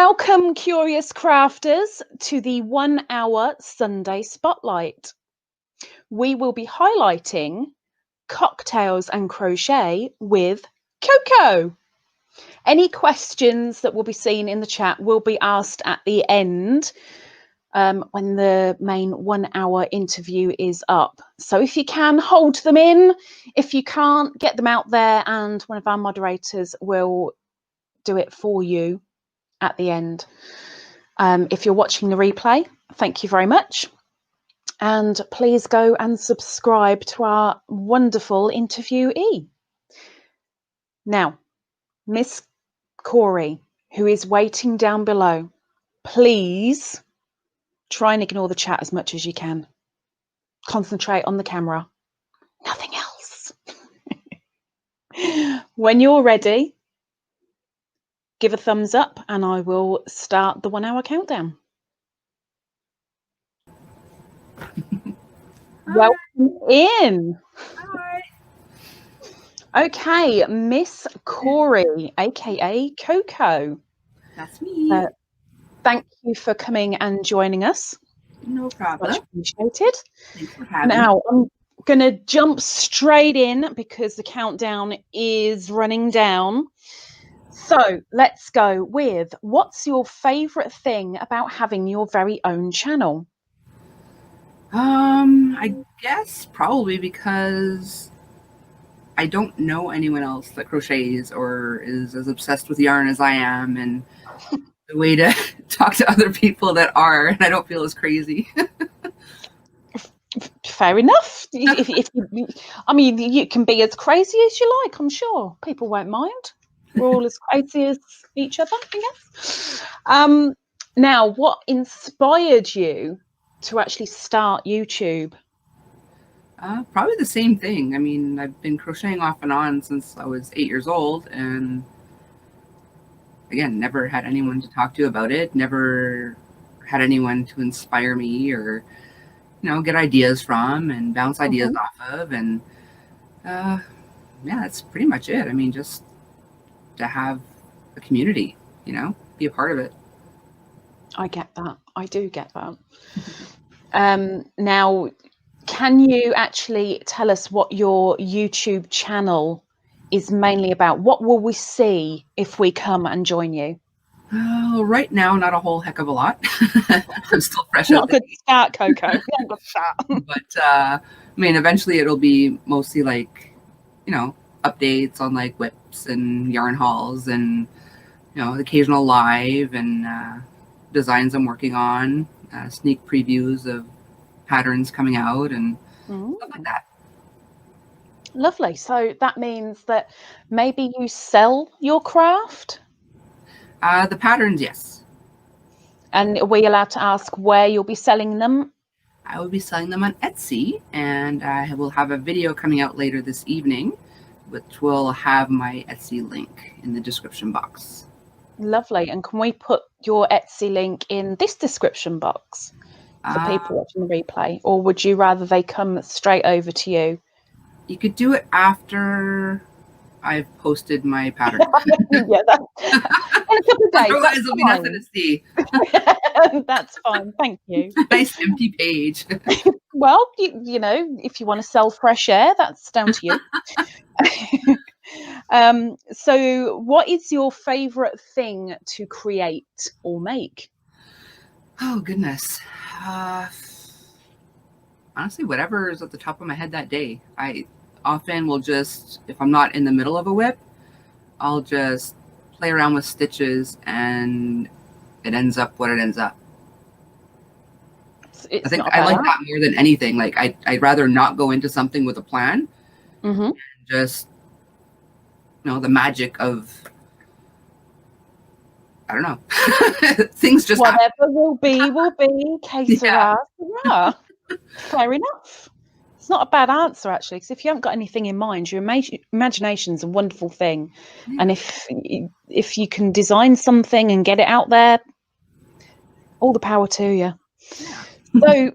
Welcome, curious crafters, to the 1 hour Sunday Spotlight. We will be highlighting cocktails and crochet with Coco. Any questions that will be seen in the chat will be asked at the end when the main 1 hour interview is up. So if you can, hold them in. If you can't, get them out there and one of our moderators will do it for you at the end. If you're watching the replay, thank you very much. And please go and subscribe to our wonderful interviewee. Now, Miss Corey, who is waiting down below, please try and ignore the chat as much as you can. Concentrate on the camera. Nothing else. When you're ready, give a thumbs up and I will start the 1 hour countdown. Welcome in. Hi. Okay, Miss Corey, aka Coco. That's me. Thank you for coming and joining us. No problem. Much appreciated. Thanks for having me. Now, I'm going to jump straight in because the countdown is running down. So let's go with, what's your favourite thing about having your very own channel? I guess probably because I don't know anyone else that crochets or is as obsessed with yarn as I am, and the way to talk to other people that are, and I don't feel as crazy. Fair enough. I mean, you can be as crazy as you like, I'm sure. People won't mind. We're all as crazy as each other, I guess. Now, what inspired you to actually start YouTube? Probably the same thing. I mean, I've been crocheting off and on since I was 8 years old, and again, never had anyone to talk to about it, never had anyone to inspire me or, get ideas from and bounce ideas off of. And yeah, that's pretty much it. I mean, just to have a community, be a part of it. I get that. I do get that. Now, can you actually tell us what your YouTube channel is mainly about? What will we see if we come and join you? Right now, not a whole heck of a lot. I'm still fresh out. Not a good start, Coco. Not a good start. But I mean, eventually it'll be mostly like, updates on like whips and yarn hauls and, occasional live and designs I'm working on, sneak previews of patterns coming out and stuff like that. Lovely. So that means that maybe you sell your craft? The patterns, yes. And are we allowed to ask where you'll be selling them? I will be selling them on Etsy, and I will have a video coming out later this evening, which will have my Etsy link in the description box. Lovely. And can we put your Etsy link in this description box for people watching the replay? Or would you rather they come straight over to you? You could do it after I've posted my pattern. Yeah, in a couple of days. Otherwise, there'll be nothing to see. That's fine. Thank you. Nice empty page. Well, you know, if you want to sell fresh air, that's down to you. So what is your favorite thing to create or make? Oh, goodness. Honestly, whatever is at the top of my head that day. I often will just, if I'm not in the middle of a whip, I'll just play around with stitches and it ends up what it ends up. I think I like that more than anything. Like I'd rather not go into something with a plan and just, the magic of, I don't know, things just whatever happen. will be. Que sera, sera. Fair enough. It's not a bad answer, actually, because if you haven't got anything in mind, your imagination's a wonderful thing. Yeah. And if you can design something and get it out there, all the power to you. Yeah. So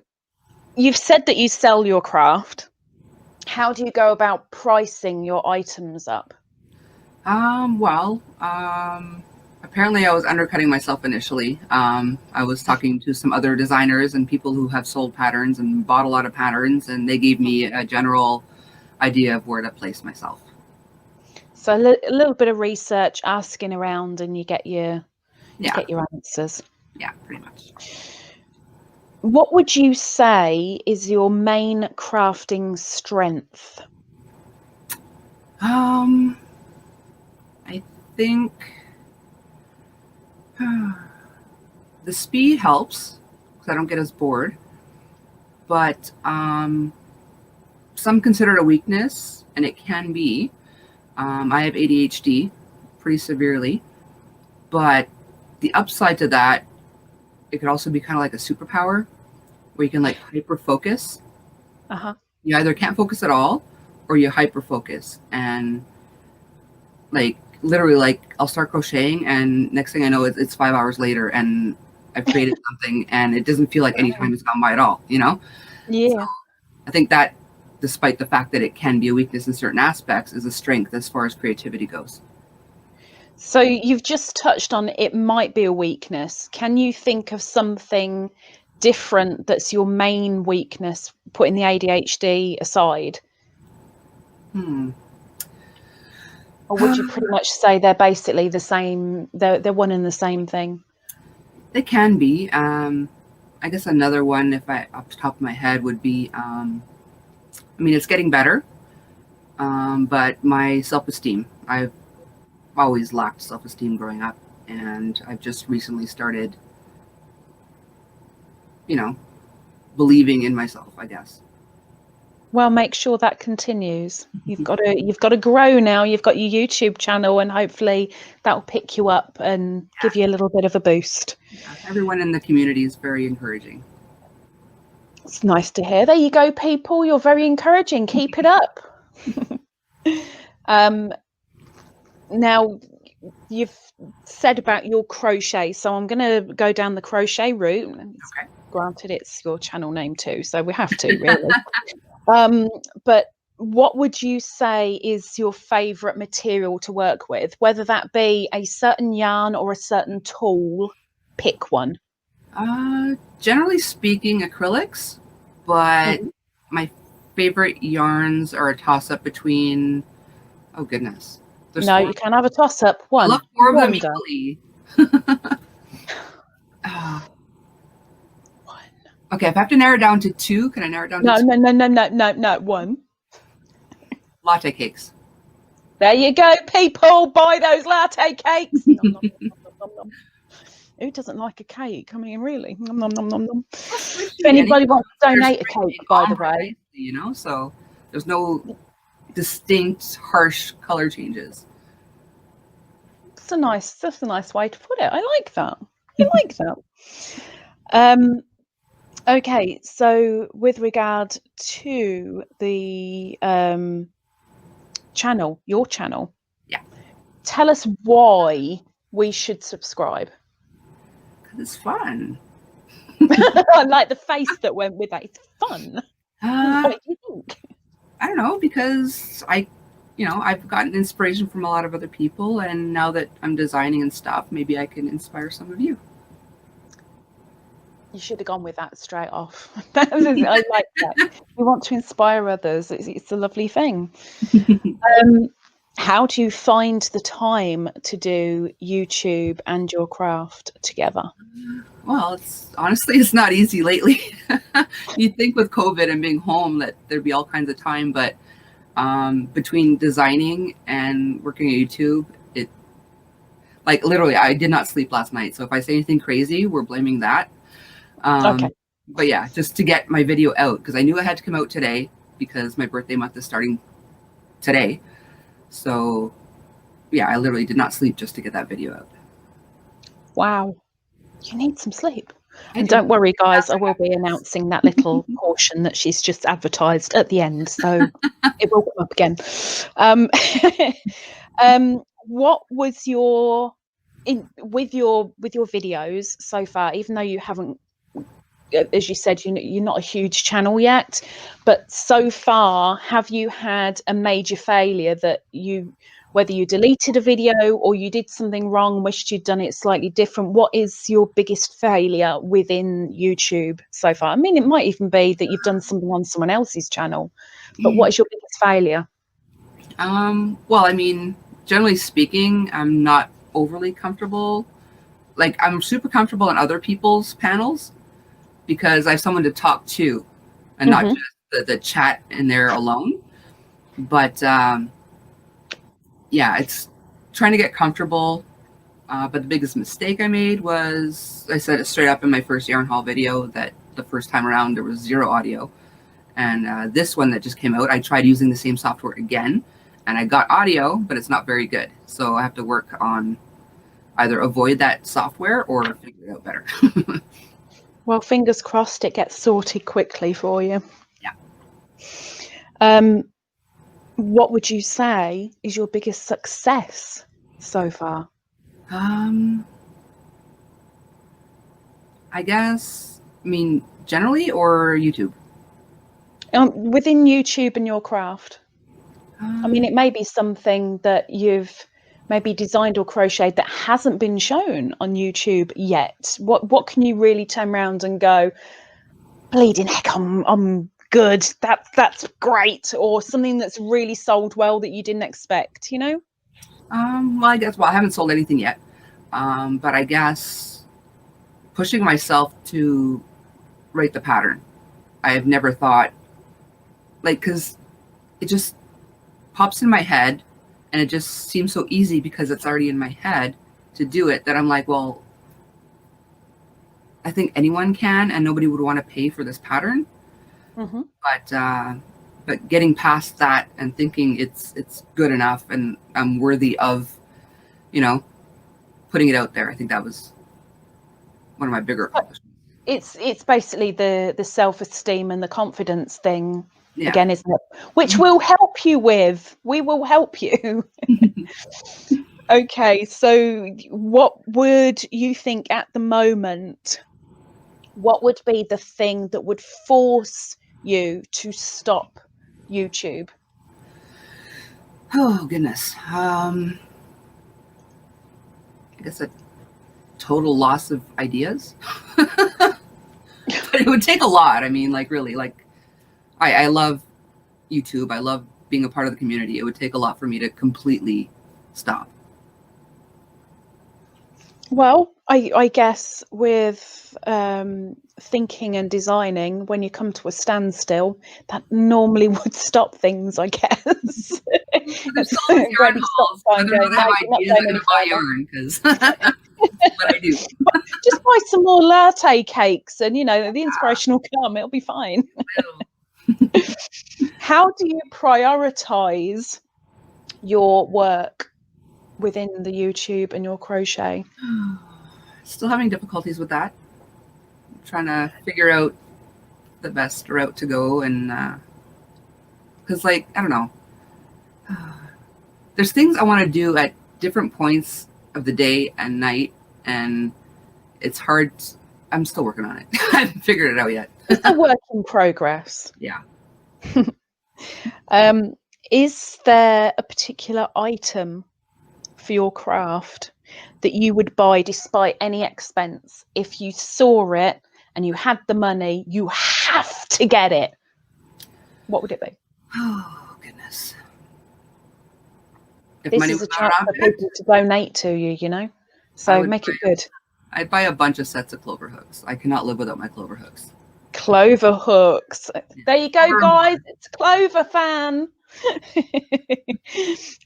you've said that you sell your craft. How do you go about pricing your items up? Apparently, I was undercutting myself initially. I was talking to some other designers and people who have sold patterns and bought a lot of patterns, and they gave me a general idea of where to place myself. So a little bit of research, asking around, and you get your Yeah, answers. yeah, pretty much. What would you say is your main crafting strength? I think the speed helps because I don't get as bored, but some consider it a weakness, and it can be. I have ADHD pretty severely, but the upside to that, it could also be kind of like a superpower where you can like hyper focus. Uh-huh. You either can't focus at all or you hyper focus. And like literally, like I'll start crocheting, and next thing I know, it's 5 hours later, and I've created something, and it doesn't feel like any time has gone by at all, you know? So Yeah. I think that, despite the fact that it can be a weakness in certain aspects, is a strength as far as creativity goes. So you've just touched on it might be a weakness. Can you think of something different that's your main weakness, putting the ADHD aside? Hmm. Or would you pretty much say they're basically the same, they're one and the same thing? They can be. I guess another one, if I off the top of my head, would be. I mean, it's getting better, but my self-esteem. I've always lacked self-esteem growing up, and I've just recently started, you know, believing in myself, I guess. Well, make sure that continues. You've got to grow now. You've got your YouTube channel, and hopefully that'll pick you up and give you a little bit of a boost. Yeah, everyone in the community is very encouraging. It's nice to hear. There you go, people. You're very encouraging. Keep it up. Now, you've said about your crochet, so I'm going to go down the crochet route. Okay. Granted, it's your channel name too, so we have to really. But what would you say is your favorite material to work with? Whether that be a certain yarn or a certain tool, pick one. Generally speaking, acrylics, but my favorite yarns are a toss-up between. Oh goodness, there's No, four. you can have a toss-up. I love One. four of them Wonder. equally. One. Okay, if I have to narrow it down to two, can I narrow it down to two? No. One. Latte cakes. There you go, people. Buy those latte cakes. Nom, nom, nom, nom, nom. Who doesn't like a cake? I mean, really. Nom, nom, nom, nom, nom. If anybody wants to donate a cake, by the way. You know, so there's no distinct, harsh color changes. That's a nice way to put it. I like that. I like that. Okay, so with regard to the channel, your channel, yeah, tell us why we should subscribe. Because it's fun. I like the face that went with that. It's fun. What do you think? I don't know, because I've gotten inspiration from a lot of other people, and now that I'm designing and stuff, maybe I can inspire some of you. You should have gone with that straight off. I like that. You want to inspire others. It's a lovely thing. How do you find the time to do YouTube and your craft together? Well, it's not easy lately. You'd think with COVID and being home that there'd be all kinds of time, but between designing and working at YouTube, like literally, I did not sleep last night. So if I say anything crazy, we're blaming that. Okay. But yeah, just to get my video out, because I knew it had to come out today because my birthday month is starting today. So yeah, I literally did not sleep just to get that video out. Wow. You need some sleep. And don't worry, guys, I will be announcing that little portion that she's just advertised at the end. So it will come up again. What was with your videos so far, even though you haven't, as you said, you're not a huge channel yet, but so far, have you had a major failure that you whether you deleted a video or you did something wrong, wished you'd done it slightly different. What is your biggest failure within YouTube so far? I mean, it might even be that you've done something on someone else's channel, but what is your biggest failure? Well, I mean, generally speaking, I'm not overly comfortable. Like, I'm super comfortable on other people's panels because I have someone to talk to and not just the chat in there alone. But yeah, it's trying to get comfortable. But the biggest mistake I made was, I said it straight up in my first yarn haul video, that the first time around there was zero audio. And this one that just came out, I tried using the same software again, and I got audio, but it's not very good. So I have to work on either avoid that software or figure it out better. Well, fingers crossed it gets sorted quickly for you. Yeah. What would you say is your biggest success so far? I guess, I mean, generally, or YouTube? Within YouTube and your craft. I mean, it may be something that you've maybe designed or crocheted that hasn't been shown on YouTube yet. What can you really turn around and go, bleeding heck, I'm good. That's great. Or something that's really sold well that you didn't expect, you know? Well, I guess, I haven't sold anything yet. But I guess pushing myself to write the pattern. I have never thought, like, because it just pops in my head and it just seems so easy because it's already in my head to do it, that I'm like, well, I think anyone can, and nobody would want to pay for this pattern. But getting past that and thinking it's good enough and I'm worthy of, you know, putting it out there, I think that was one of my bigger accomplishments. It's basically the self-esteem and the confidence thing, Yeah. again, isn't it? Which we'll help you with. We will help you. Okay, so what would you think at the moment, what would be the thing that would force you to stop YouTube? Oh, goodness. I guess a total loss of ideas. But it would take a lot. I mean, like, really, like, I love YouTube. I love being a part of the community. It would take a lot for me to completely stop. Well, I guess with thinking and designing, when you come to a standstill, that normally would stop things, I guess. There's so many yarn hauls, but they're not have ideas, I'm going to buy yarn, because that's what I do. Just buy some more latte cakes and, you know, the inspiration will come. It'll be fine. How do you prioritize your work within the YouTube and your crochet? Still having difficulties with that. I'm trying to figure out the best route to go, and because, like, I don't know, there's things I want to do at different points of the day and night, and it's hard. I'm still working on it. I haven't figured it out yet. It's a work in progress. Yeah. Is there a particular item for your craft that you would buy despite any expense? If you saw it and you had the money, you have to get it. What would it be? Oh, goodness. If This money is was a not an chance for object, people to donate to you, you know? So make it good. I'd buy a bunch of sets of clover hooks. I cannot live without my clover hooks. Clover hooks. There you go, guys. It's Clover fan.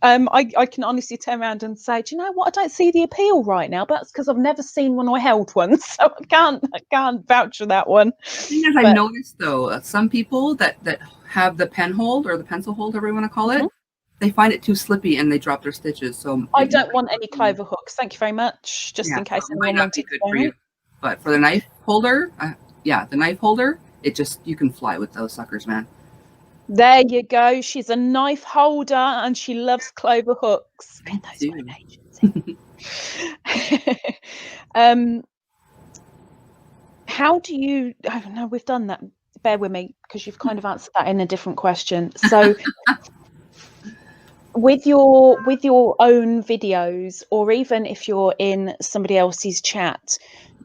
I can honestly turn around and say, do you know what? I don't see the appeal right now, but that's because I've never seen one or held one, so I can't vouch for that one. The thing is, I've noticed though, some people that have the pen hold or the pencil hold, whatever you want to call it, they find it too slippy and they drop their stitches. So I don't want any clover hooks. Thank you very much. Just in case anyone wanted to for you. But for the knife holder, the knife holder, it just, you can fly with those suckers, man. There you go. She's a knife holder and she loves clover hooks. Get those how do you, I don't know, we've done that. Bear with me because you've kind of answered that in a different question. So with your own videos, or even if you're in somebody else's chat,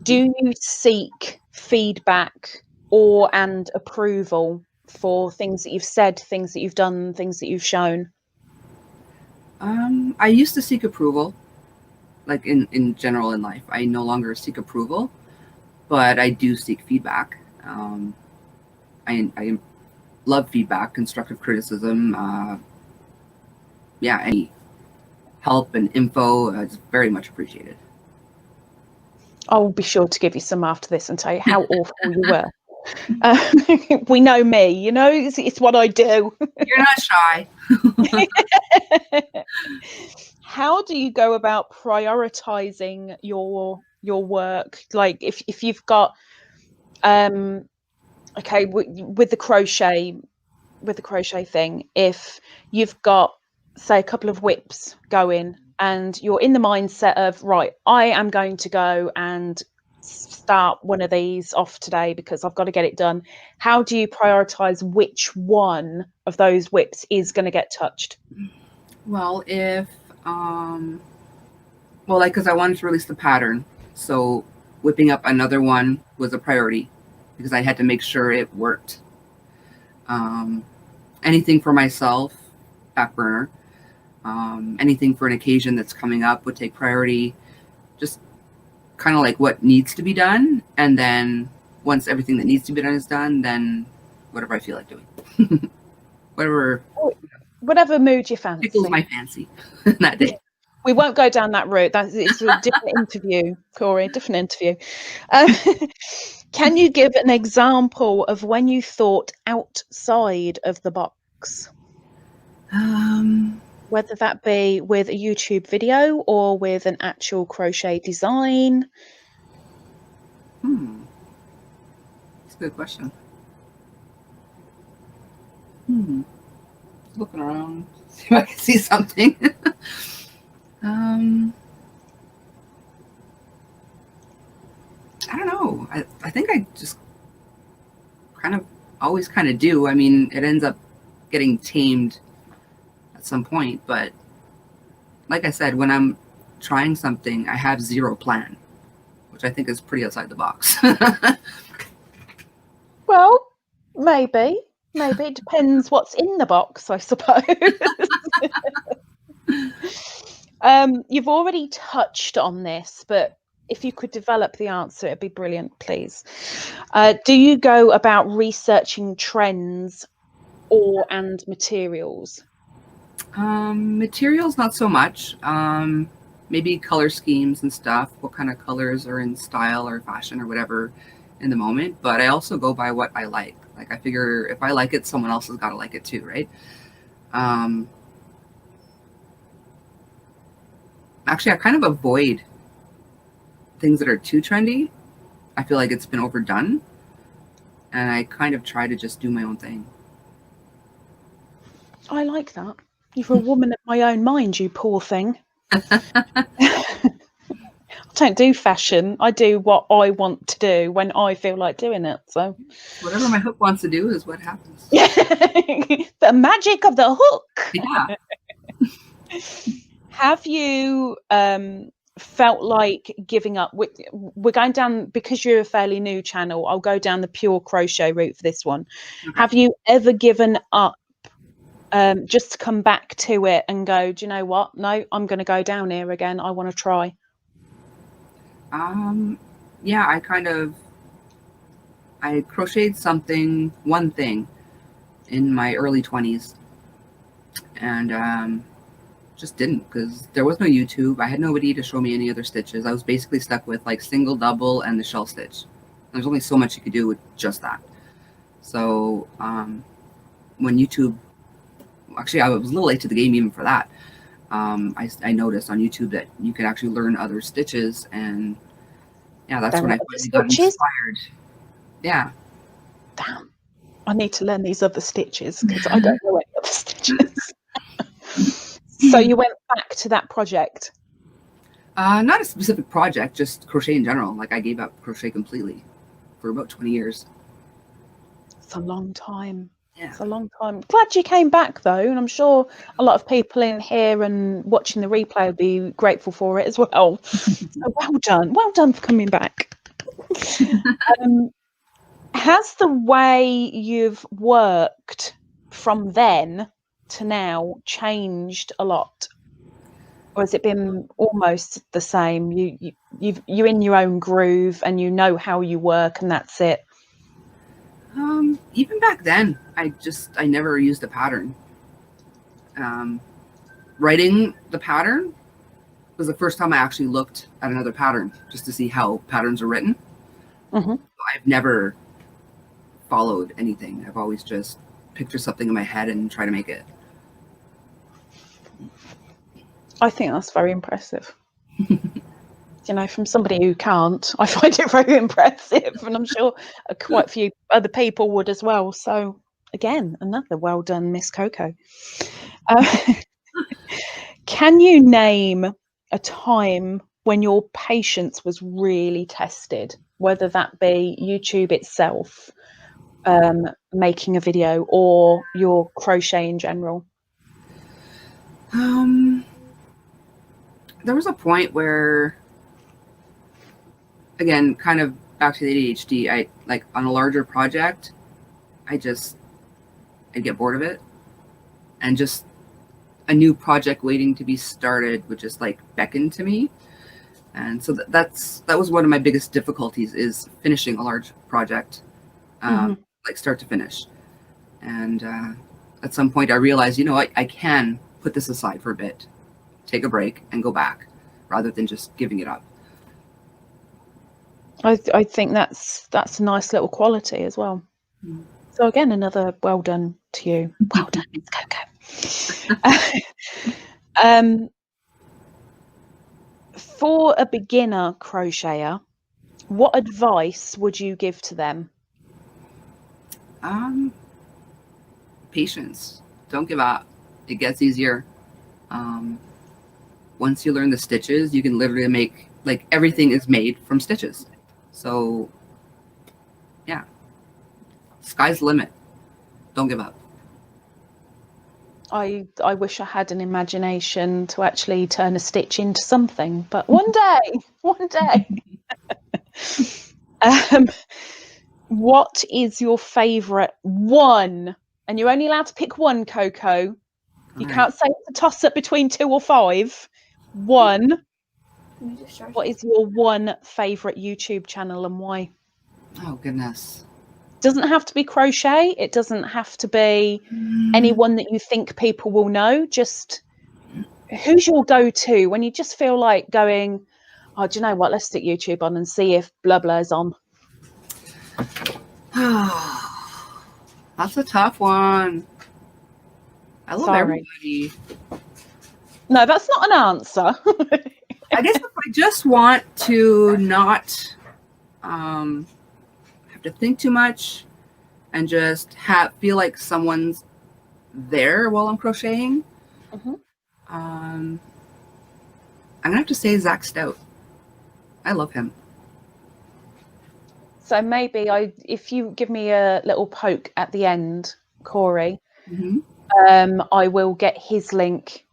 do you seek feedback and approval for things that you've said, things that you've done, things that you've shown? I used to seek approval, like in general in life. I no longer seek approval, but I do seek feedback. I love feedback, constructive criticism. Yeah, any help and info is very much appreciated. I'll be sure to give you some after this and tell you how awful you were. We know me, you know, it's what I do. You're not shy. How do you go about prioritizing your work? Like if you've got okay, with the crochet thing, if you've got, say, a couple of whips going and you're in the mindset of, right, I am going to go and start one of these off today because I've got to get it done. How do you prioritize which one of those whips is going to get touched? Well, like, because I wanted to release the pattern, so whipping up another one was a priority because I had to make sure it worked. Anything for myself, back burner. Anything for an occasion that's coming up would take priority. Just kind of like what needs to be done, and then once everything that needs to be done is done, then whatever I feel like doing. Whatever mood you fancy. Tickles my fancy that day. We won't go down that route. It's a different interview, Corey, different interview. Can you give an example of when you thought outside of the box? Whether that be with a YouTube video or with an actual crochet design? That's a good question. Looking around, see if I can see something. I don't know. I think I just always kind of do. I mean, it ends up getting tamed at some point, but like I said, when I'm trying something, I have zero plan, which I think is pretty outside the box. Well, maybe it depends what's in the box, I suppose. You've already touched on this, but if you could develop the answer, it'd be brilliant, please. Do you go about researching trends and materials? Materials, not so much. Maybe color schemes and stuff. What kind of colors are in style or fashion or whatever in the moment. But I also go by what I like. Like, I figure if I like it, someone else has got to like it too, right? Actually, I kind of avoid things that are too trendy. I feel like it's been overdone. And I kind of try to just do my own thing. I like that. You're a woman of my own mind, you poor thing. I don't do fashion. I do what I want to do when I feel like doing it. So whatever my hook wants to do is what happens. The magic of the hook. Yeah. Have you felt like giving up? We're going down, because you're a fairly new channel, I'll go down the pure crochet route for this one. Okay. Have you ever given up just to come back to it and go, do you know what? No, I'm going to go down here again. I want to try. Yeah, I crocheted one thing in my early 20s, and just didn't, because there was no YouTube. I had nobody to show me any other stitches. I was basically stuck with like single, double, and the shell stitch. There's only so much you could do with just that. So when YouTube, actually I was a little late to the game even for that. I noticed on YouTube that you can actually learn other stitches, and yeah, that's when I finally got inspired. Yeah. Damn. I need to learn these other stitches because I don't know any other stitches. So you went back to that project? Not a specific project, just crochet in general. Like, I gave up crochet completely for about 20 years. It's a long time. Yeah. It's a long time. Glad you came back though, and I'm sure a lot of people in here and watching the replay will be grateful for it as well. So well done for coming back. Has the way you've worked from then to now changed a lot, or has it been almost the same? You're in your own groove and you know how you work, and that's it. Even back then, I never used a pattern. Writing the pattern was the first time I actually looked at another pattern just to see how patterns are written. Mm-hmm. I've never followed anything. I've always just pictured something in my head and try to make it. I think that's very impressive. You know, from somebody who can't, I find it very impressive, and I'm sure quite a few other people would as well. So, again, another well done, Miss Coco. Can you name a time when your patience was really tested, whether that be YouTube itself, making a video, or your crochet in general? There was a point where, again, kind of back to the ADHD, I like on a larger project, I'd get bored of it, and just a new project waiting to be started would just like beckon to me. And so that was one of my biggest difficulties, is finishing a large project, like start to finish. And at some point I realized, I can put this aside for a bit, take a break and go back, rather than just giving it up. I think that's a nice little quality as well. So again, another well done to you. Well done, Miss Coco. For a beginner crocheter, what advice would you give to them? Patience. Don't give up. It gets easier. Once you learn the stitches, you can literally make, like, everything is made from stitches. So yeah, sky's the limit. Don't give up. I wish I had an imagination to actually turn a stitch into something, but one day. What is your favourite one? And you're only allowed to pick one, Coco. You can't say it's a toss up between 2 or 5. One. What is your one favourite YouTube channel and why? Oh, goodness. Doesn't have to be crochet. It doesn't have to be anyone that you think people will know. Just who's your go-to when you just feel like going, oh, do you know what? Let's stick YouTube on and see if blah blah is on. That's a tough one. I love everybody. No, that's not an answer. I guess if I just want to not have to think too much and just feel like someone's there while I'm crocheting, I'm gonna have to say Zach Stout. I love him. So maybe if you give me a little poke at the end, Corey, I will get his link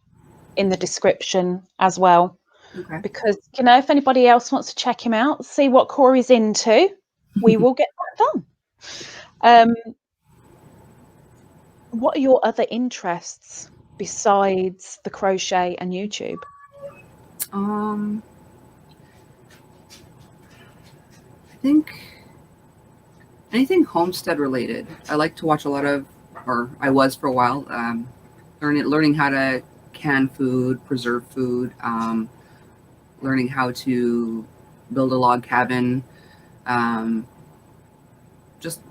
in the description as well. Okay. Because, if anybody else wants to check him out, see what Corey's into, we will get that done. What are your other interests besides the crochet and YouTube? I think anything homestead related. I like to watch a lot of, or I was for a while, learning how to can food, preserve food, learning how to build a log cabin, just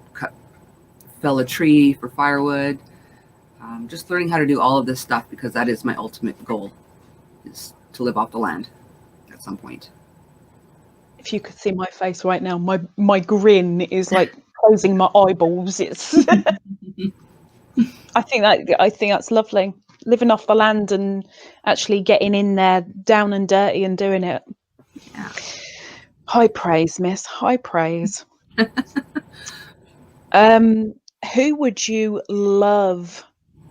fell a tree for firewood, just learning how to do all of this stuff, because that is my ultimate goal, is to live off the land at some point. If you could see my face right now, my grin is like closing my eyeballs. It's I think that's lovely. Living off the land and actually getting in there down and dirty and doing it. Yeah. High praise, miss. High praise. Who would you love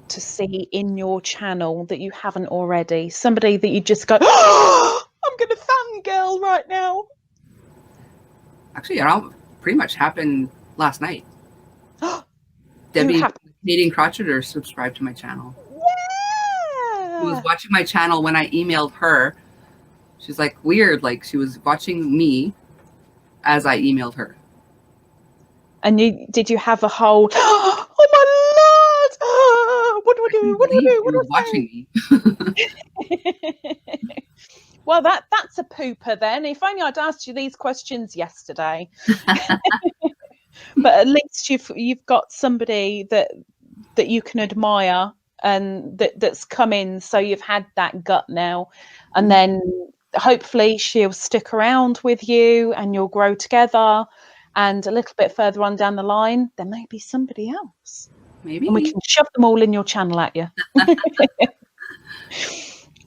to see in your channel that you haven't already? Somebody that you just go, oh, I'm going to fangirl right now. Actually, it all pretty much happened last night. Who Debbie, happened? Canadian Crotcheter, subscribed to my channel. She was Yeah. watching my channel when I emailed her. She's like, weird. Like, she was watching me as I emailed her. And did you have a whole, oh my lord, what do I do? What do I do? What do watching me. I say? Well, that's a pooper then. If only I'd asked you these questions yesterday. But at least you've got somebody that you can admire and that's come in, so you've had that gut now, and then hopefully she'll stick around with you and you'll grow together, and a little bit further on down the line there may be somebody else, Maybe. and we can shove them all in your channel at you.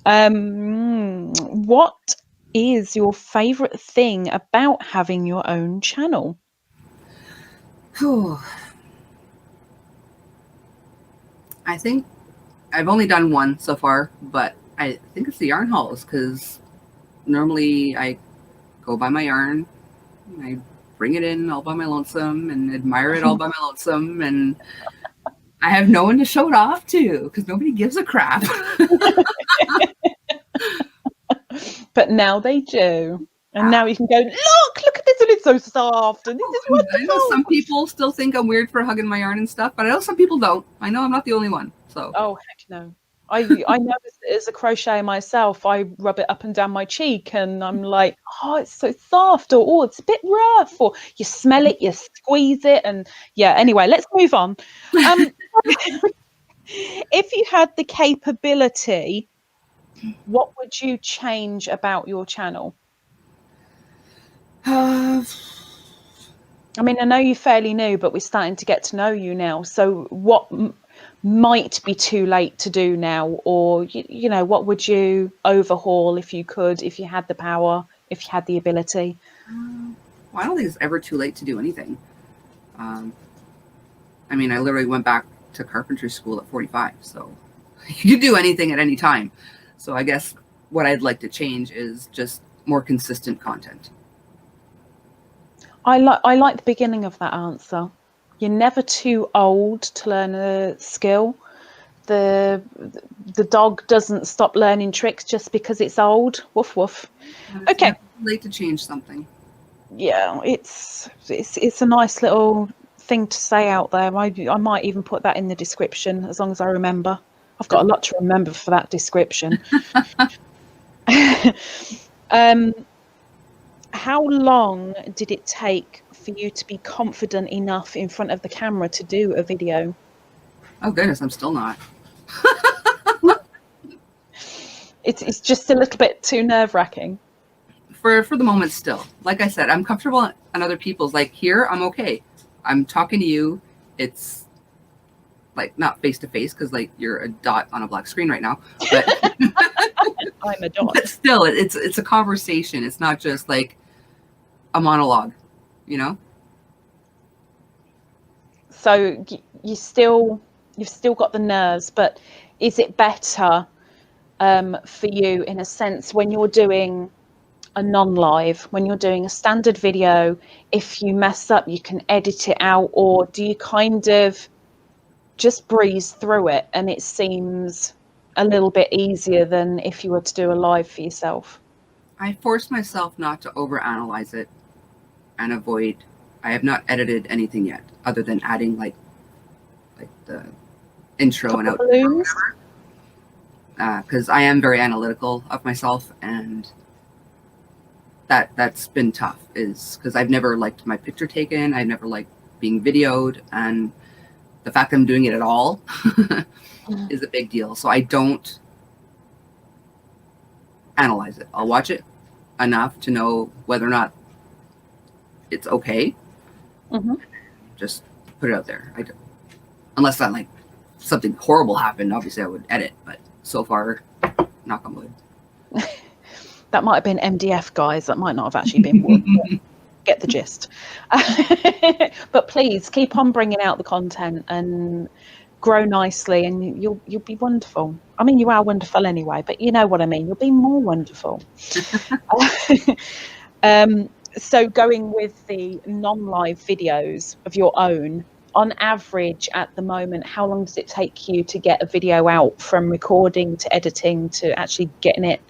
What is your favorite thing about having your own channel? I think I've only done one so far, but I think it's the yarn hauls, because normally I go buy my yarn, I bring it in all by my lonesome and admire it all by my lonesome, and I have no one to show it off to because nobody gives a crap. But now they do. And now you can go, look at this, and it's so soft, and this is wonderful. I know some people still think I'm weird for hugging my yarn and stuff, but I know some people don't. I know I'm not the only one. So. Oh, heck no. I know as a crocheter myself, I rub it up and down my cheek, and I'm like, oh, it's so soft, or oh, it's a bit rough, or you smell it, you squeeze it, and yeah. Anyway, let's move on. If you had the capability, what would you change about your channel? I mean, I know you're fairly new, but we're starting to get to know you now. So what might be too late to do now, or you know, what would you overhaul if you could, if you had the power, if you had the ability? Well, I don't think it's ever too late to do anything. I mean, I literally went back to carpentry school at 45, so you can do anything at any time. So I guess what I'd like to change is just more consistent content. I like the beginning of that answer. You're never too old to learn a skill. The dog doesn't stop learning tricks just because it's old. Woof woof. Okay. I'd like to change something. Yeah, it's a nice little thing to say out there. I might even put that in the description, as long as I remember. I've got a lot to remember for that description. How long did it take for you to be confident enough in front of the camera to do a video? Oh goodness, I'm still not. It's just a little bit too nerve-wracking. For the moment still. Like I said, I'm comfortable on other people's. Like here, I'm okay. I'm talking to you. It's like not face to face, because like you're a dot on a black screen right now. But I'm a dot. But still, it's a conversation. It's not just like a monologue, you know? So you've still got the nerves, but is it better for you, in a sense, when you're doing a non-live, when you're doing a standard video, if you mess up, you can edit it out, or do you kind of just breeze through it and it seems a little bit easier than if you were to do a live for yourself? I force myself not to overanalyze it and avoid. I have not edited anything yet, other than adding like the intro and outro, because I am very analytical of myself, and that's been tough. Is because I've never liked my picture taken. I've never liked being videoed, and the fact that I'm doing it at all is a big deal. So I don't analyze it. I'll watch it enough to know whether or not it's okay. Just put it out there. I don't, unless that like something horrible happened, obviously I would edit. But so far, knock on wood. That might have been MDF, guys. That might not have actually been wood. get the gist. But please keep on bringing out the content and grow nicely, and you'll be wonderful. I mean, you are wonderful anyway, but you know what I mean. You'll be more wonderful. So going with the non-live videos of your own, on average at the moment, how long does it take you to get a video out from recording to editing to actually getting it?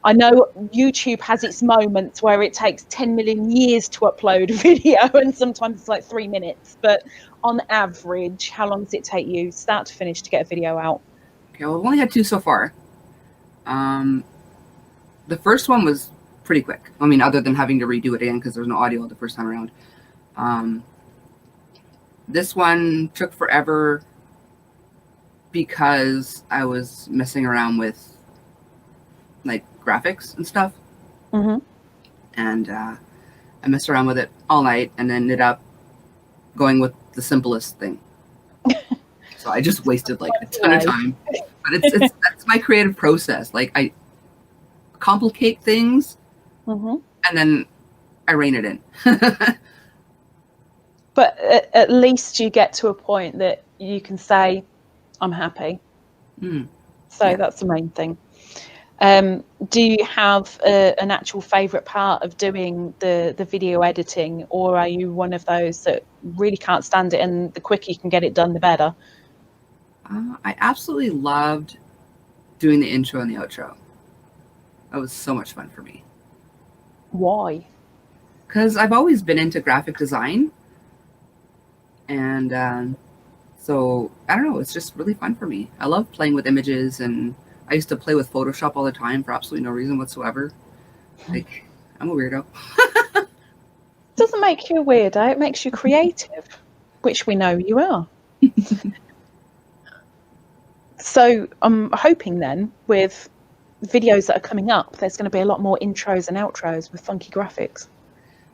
I know YouTube has its moments where it takes 10 million years to upload a video, and sometimes it's like 3 minutes, but on average, how long does it take you start to finish to get a video out? Okay, well, I've only had 2 so far. The first one was pretty quick. I mean, other than having to redo it again because there was no audio the first time around. This one took forever because I was messing around with like graphics and stuff. Mm-hmm. And I messed around with it all night and ended up going with the simplest thing. So I just wasted like a ton of time. But that's my creative process. Like I complicate things, mm-hmm. and then I rein it in. But at least you get to a point that you can say, I'm happy. So yeah. That's the main thing. Do you have an actual favourite part of doing the video editing, or are you one of those that really can't stand it and the quicker you can get it done, the better? I absolutely loved doing the intro and the outro. That was so much fun for me. Why? Because I've always been into graphic design. And so, I don't know, it's just really fun for me. I love playing with images, and I used to play with Photoshop all the time for absolutely no reason whatsoever. Like, I'm a weirdo. It doesn't make you a weirdo, it makes you creative, which we know you are. So I'm hoping then with videos that are coming up, there's going to be a lot more intros and outros with funky graphics.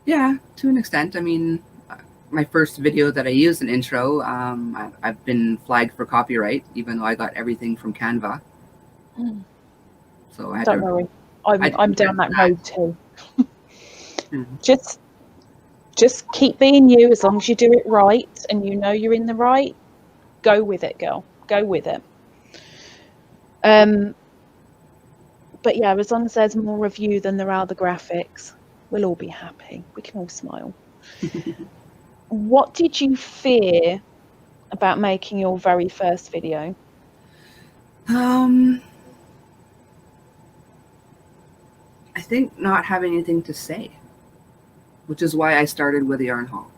Yeah, to an extent. I mean, my first video that I used an intro, I've been flagged for copyright, even though I got everything from Canva. So I had Don't worry, I'm down that road too. Just keep being you. As long as you do it right and you know you're in the right, go with it, girl. Go with it. But yeah, as long as there's more of you than there are the graphics, we'll all be happy. We can all smile. What did you fear about making your very first video? I think not having anything to say, which is why I started with the yarn haul.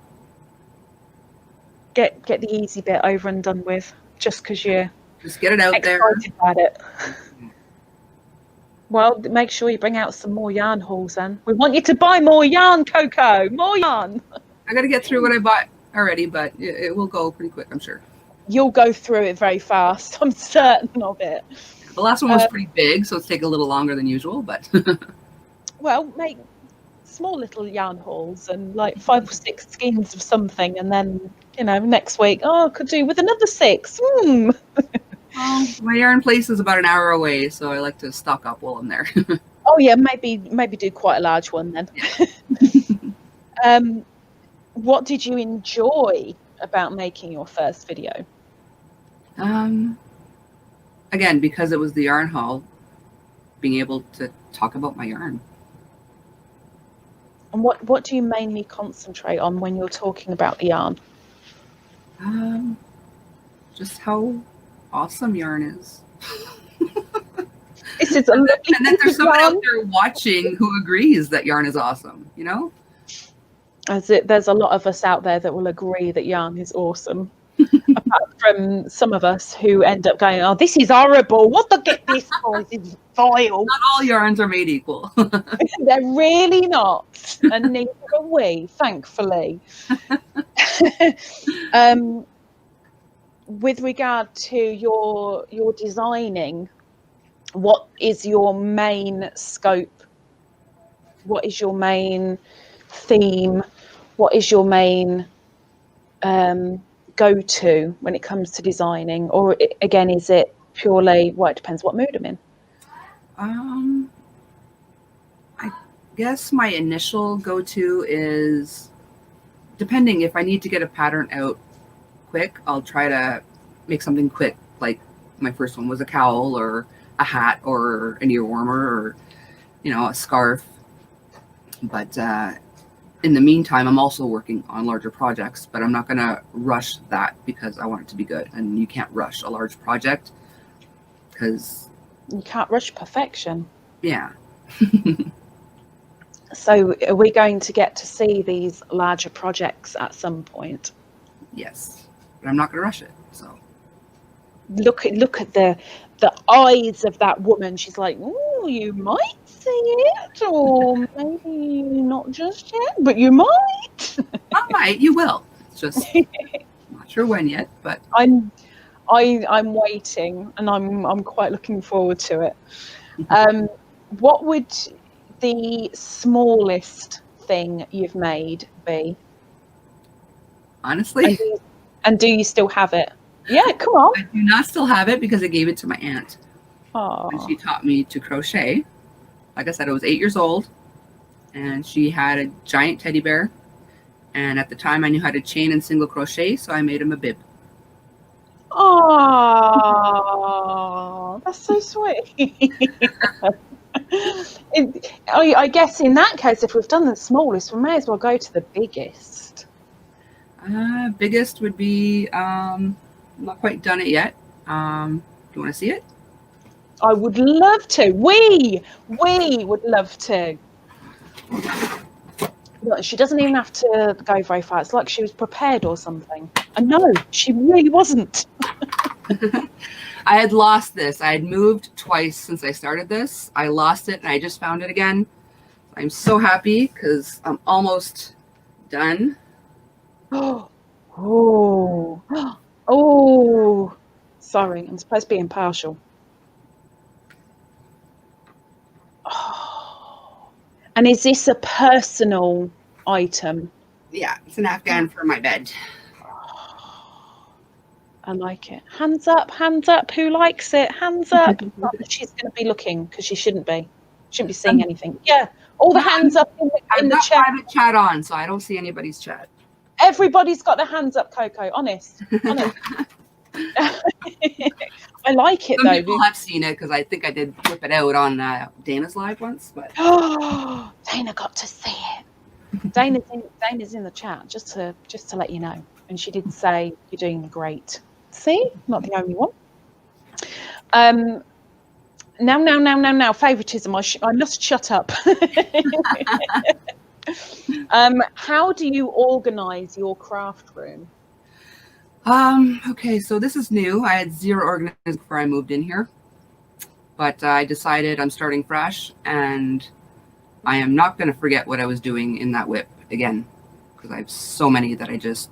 Get the easy bit over and done with, just because you're just get it out there. Excited about it. Well, make sure you bring out some more yarn hauls then. We want you to buy more yarn, Coco. More yarn. I got to get through what I bought already, but it will go pretty quick, I'm sure. You'll go through it very fast. I'm certain of it. The last one was pretty big, so it's taking a little longer than usual, but... Well, make small little yarn hauls and like 5 or 6 skeins of something, and then, you know, next week, I could do with another 6. Well, my yarn place is about an hour away, so I like to stock up while I'm there. Oh yeah, maybe do quite a large one then. Yeah. What did you enjoy about making your first video? Again, because it was the yarn haul, being able to talk about my yarn. And what do you mainly concentrate on when you're talking about the yarn? Just how awesome yarn is. This is and then there's someone out there watching who agrees that yarn is awesome, you know? There's a lot of us out there that will agree that yarn is awesome. Apart from some of us who end up going, oh, this is horrible. What the get this for? This is vile. Not all yarns are made equal. They're really not. And neither are we, thankfully. With regard to your designing, what is your main scope? What is your main theme? What is your main go-to when it comes to designing? Or again, is it purely, well, it depends what mood I'm in. guess my initial go-to is, depending if I need to get a pattern out quick, I'll try to make something quick. Like my first one was a cowl or a hat or an ear warmer or, a scarf. But in the meantime, I'm also working on larger projects, but I'm not going to rush that because I want it to be good. And you can't rush a large project because you can't rush perfection. Yeah. So are we going to get to see these larger projects at some point? Yes, but I'm not going to rush it. So look at the eyes of that woman. She's like, oh, you might see it, or maybe not just yet, but you might. I might. You will. It's just not sure when yet, but I'm waiting, and I'm quite looking forward to it. What would the smallest thing you've made be? Honestly, and do you still have it? Yeah, come on. I do not still have it because I gave it to my aunt. Aww. And she taught me to crochet. Like I said, I was 8 years old, and she had a giant teddy bear. And at the time, I knew how to chain and single crochet, so I made him a bib. Oh, that's so sweet. I guess in that case, if we've done the smallest, we may as well go to the biggest. Biggest would be, I'm not quite done it yet. Do you want to see it? I would love to. We would love to. Look, she doesn't even have to go very far. It's like she was prepared or something. And no, she really wasn't. I had lost this. I had moved twice since I started this. I lost it and I just found it again. I'm so happy because I'm almost done. Oh, oh, sorry, I'm supposed to be impartial. Oh. And is this a personal item? Yeah, it's an Afghan for my bed. I like it. Hands up, who likes it? Hands up. She's going to be looking because she shouldn't be. Shouldn't be seeing anything. Yeah, all the hands up in the chat. I've got private chat on, so I don't see anybody's chat. Everybody's got their hands up, Coco. Honest. I like it. Some though. People have seen it because I think I did flip it out on Dana's live once. But Dana got to see it. Dana's in the chat just to let you know, and she did say you're doing great. See, not the only one. Now, favoritism. I must shut up. How do you organize your craft room? Okay, so this is new. I had zero organization before I moved in here, but I decided I'm starting fresh, and I am not going to forget what I was doing in that whip again, because I have so many that I just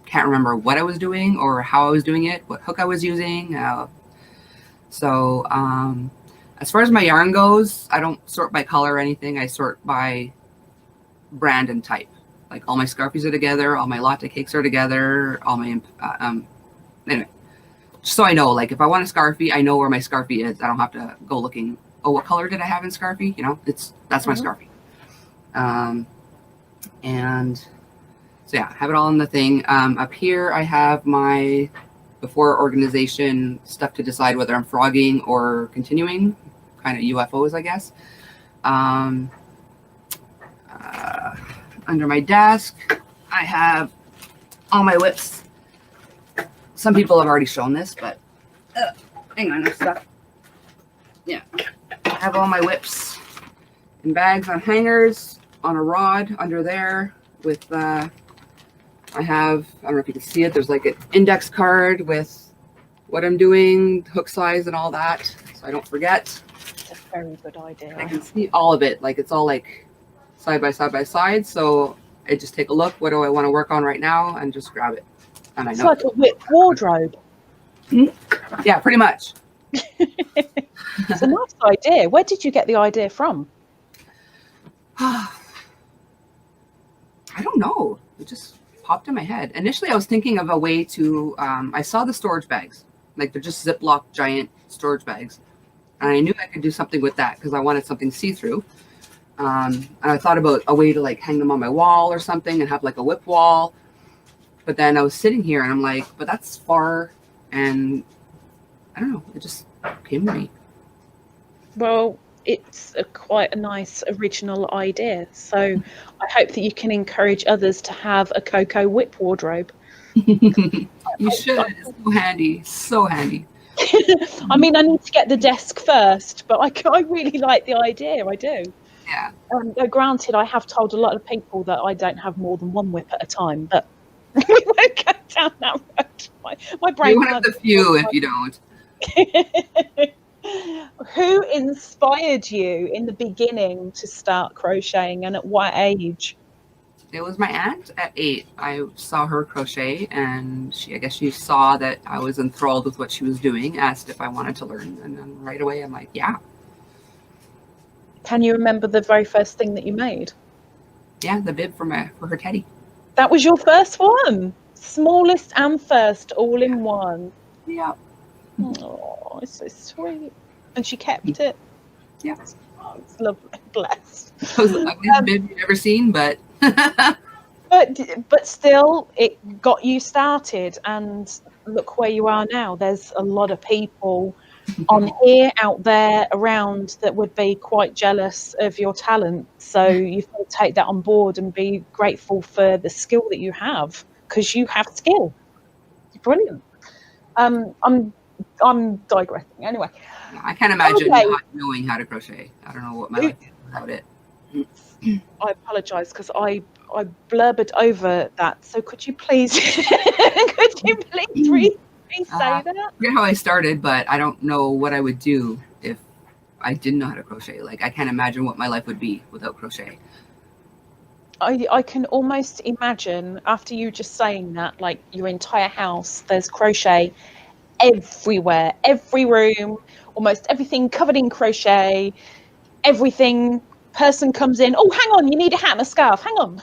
can't remember what I was doing or how I was doing it, what hook I was using. So as far as my yarn goes, I don't sort by color or anything. I sort by brand and type. Like all my Scarfies are together, all my latte cakes are together, all my anyway, just so I know, like if I want a Scarfie, I know where my Scarfie is. I don't have to go looking, oh, what color did I have in Scarfie? That's my Scarfie. And so yeah, have it all in the thing. Up here I have my before organization stuff to decide whether I'm frogging or continuing, kind of UFOs, I guess. Under my desk, I have all my whips. Some people have already shown this, but hang on, stuff. Yeah, I have all my whips in bags on hangers, on a rod under there with, I don't know if you can see it, there's like an index card with what I'm doing, hook size and all that, so I don't forget. It's a very good idea. I can see all of it, like it's all like side by side, so I just take a look, what do I want to work on right now, and just grab it. And I know it's like a whip wardrobe. Yeah, pretty much. It's a nice idea. Where did you get the idea from? I don't know. It just popped in my head. Initially, I was thinking of a way to, I saw the storage bags. Like they're just Ziploc giant storage bags. And I knew I could do something with that because I wanted something see-through. And I thought about a way to like hang them on my wall or something and have like a whip wall. But then I was sitting here and I'm like, but that's far. And I don't know, it just came to me. Well, it's quite a nice original idea. So I hope that you can encourage others to have a cocoa whip wardrobe. You should. It's so handy. So handy. I mean, I need to get the desk first, but I really like the idea. I do. Yeah. Though granted, I have told a lot of people that I don't have more than one whip at a time, but we won't go down that road. My brain. You're one of the few if you don't. Who inspired you in the beginning to start crocheting, and at what age? It was my aunt at 8. I saw her crochet, and I guess she saw that I was enthralled with what she was doing, asked if I wanted to learn, and then right away I'm like, yeah. Can you remember the very first thing that you made? Yeah, the bib for her teddy. That was your first one. Smallest and first, all in one. Yeah. Oh, it's so sweet. And she kept it. Yeah. Oh, it's lovely. Blessed. It was the ugliest bib you've ever seen, but but still, it got you started, and look where you are now. There's a lot of people on here, out there, around that would be quite jealous of your talent. So you've got to take that on board and be grateful for the skill that you have, because you have skill. It's brilliant. I'm digressing. Anyway, I can't imagine not knowing how to crochet. I don't know what my life is without it. I apologise because I blurbered over that. So could you please re-say that? I forget how I started, but I don't know what I would do if I didn't know how to crochet. Like, I can't imagine what my life would be without crochet. I can almost imagine, after you just saying that, like your entire house, there's crochet everywhere, every room, almost everything covered in crochet, everything. Person comes in, oh, hang on, you need a hat and a scarf, hang on.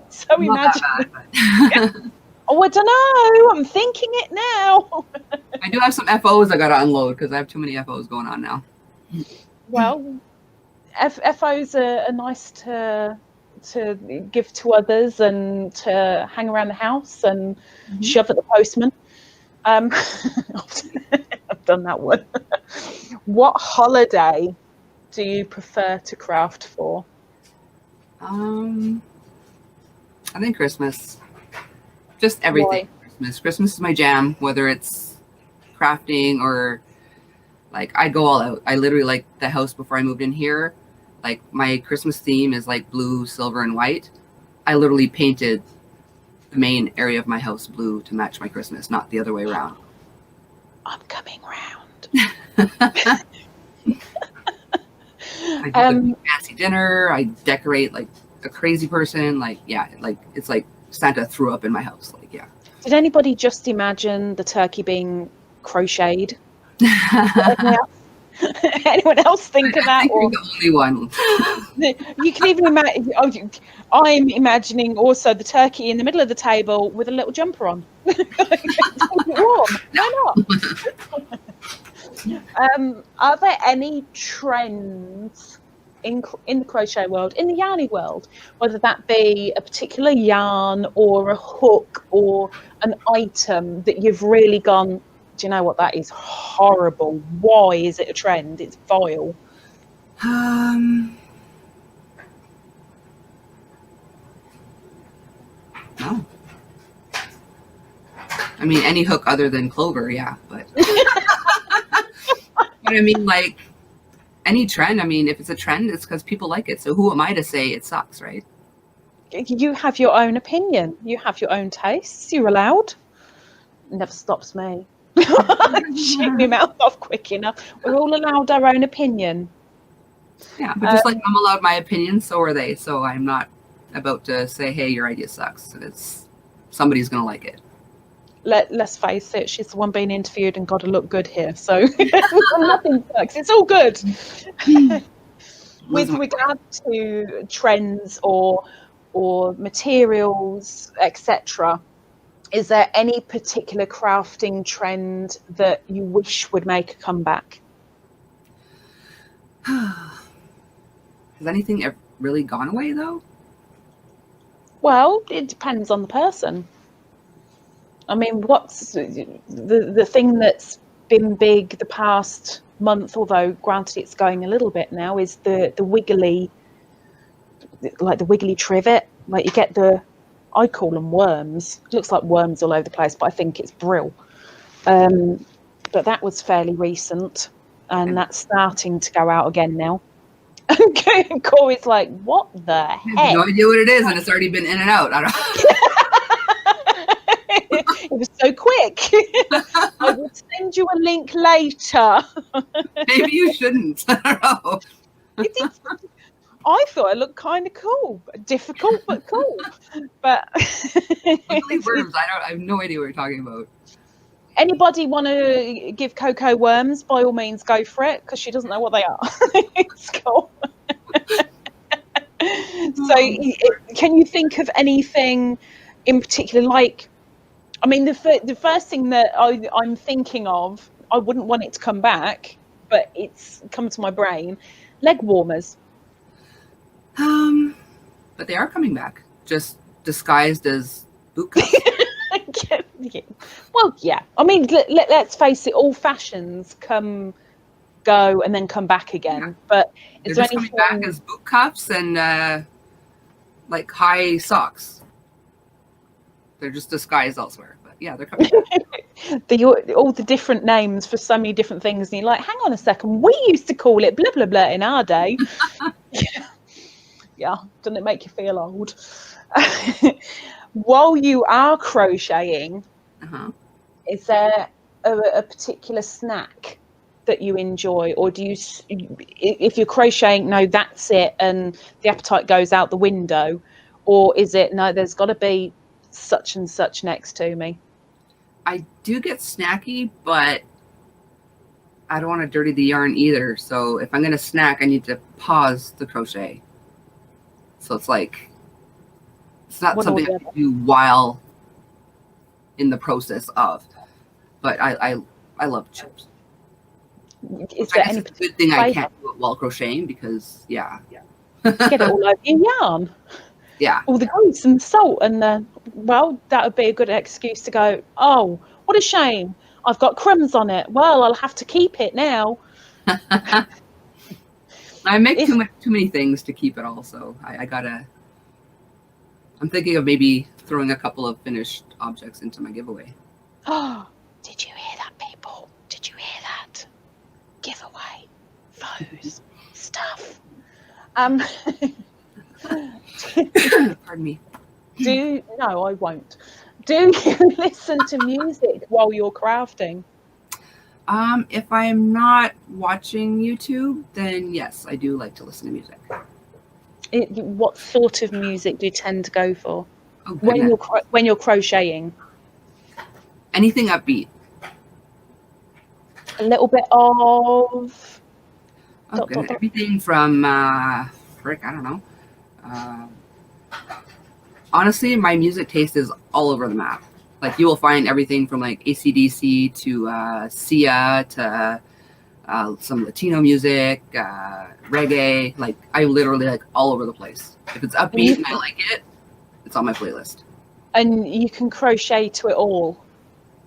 So imagine. Oh, I don't know, I'm thinking it now. I do have some FOs I gotta unload because I have too many FOs going on now. Well, FOs are nice to give to others and to hang around the house and shove at the postman. I've done that one. What holiday do you prefer to craft for? I think Christmas. Just everything. Why? Christmas is my jam, whether it's crafting or like I go all out. I literally, like, the house before I moved in here, like my Christmas theme is like blue, silver, and white. I literally painted the main area of my house blue to match my Christmas, not the other way around. I'm coming round. I do a fancy dinner. I decorate like a crazy person. Like, yeah, like it's like Santa threw up in my house. Like, yeah. Did anybody just imagine the turkey being crocheted? Anyone else think of that? I think you're the only one. You can even imagine. I'm imagining also the turkey in the middle of the table with a little jumper on. Warm. Why not? Are there any trends in the crochet world, in the yarny world, whether that be a particular yarn or a hook or an item that you've really gone, do you know what, that is horrible? Why is it a trend? It's vile. No. I mean, any hook other than clover, yeah, but but I mean, like, any trend, I mean, if it's a trend, it's because people like it. So who am I to say it sucks, right? You have your own opinion. You have your own tastes. You're allowed. It never stops me. Shoot my mouth off quick enough. We're all allowed our own opinion. Yeah, but just like I'm allowed my opinion, so are they. So I'm not about to say, hey, your idea sucks. It's somebody's going to like it. Let's face it, she's the one being interviewed and got to look good here. So nothing sucks. It's all good. With regard to trends or materials, etc., is there any particular crafting trend that you wish would make a comeback? Has anything ever really gone away though? Well, it depends on the person. I mean, what's the thing that's been big the past month, although granted it's going a little bit now, is the wiggly, like the wiggly trivet. Like you get I call them worms. It looks like worms all over the place, but I think it's brill. But that was fairly recent, and that's starting to go out again now. And Corey's like, what the I have heck? no idea what it is, and it's already been in and out. I don't. It was so quick. I will send you a link later. Maybe you shouldn't. I don't know. I thought it looked kind of cool, difficult but cool. But Wiggly worms. I have no idea what you're talking about. Anybody want to give Coco worms? By all means, go for it, because she doesn't know what they are. It's cool. So, can you think of anything in particular? Like, I mean, the first thing that I'm thinking of, I wouldn't want it to come back, but it's come to my brain. Leg warmers. But they are coming back, just disguised as boot cups. Yeah. Well, yeah. I mean, let's face it. All fashions come, go, and then come back again. Yeah. But is they're there just coming back as boot cups and like high socks? They're just disguised elsewhere. But yeah, they're coming back. All the different names for so many different things, and you're like, hang on a second, we used to call it blah blah blah in our day. Yeah, doesn't it make you feel old? While you are crocheting, is there a particular snack that you enjoy, or do you, if you're crocheting, no, that's it, and the appetite goes out the window, or is it, no, there's got to be such and such next to me? I do get snacky, but I don't want to dirty the yarn either. So if I'm going to snack, I need to pause the crochet. So it's like, it's not something I can do while in the process of, but I love chips. Is there any it's a good thing I can't do it while crocheting because, yeah. Get it all over your yarn. Yeah. All the grease and the salt, and well, that would be a good excuse to go, oh, what a shame. I've got crumbs on it. Well, I'll have to keep it now. I make too many things to keep it all, so I gotta. I'm thinking of maybe throwing a couple of finished objects into my giveaway. Oh, did you hear that, people? Did you hear that? Giveaway, foes, stuff. Pardon me. No, I won't. Do you listen to music while you're crafting? If I'm not watching YouTube, then yes, I do like to listen to music. What sort of music do you tend to go for when you're crocheting? Anything upbeat. A little bit of everything from I don't know. Honestly, my music taste is all over the map. Like you will find everything from like AC/DC to Sia to some Latino music, reggae. Like I literally like all over the place. If it's upbeat and I like it, it's on my playlist. And you can crochet to it all.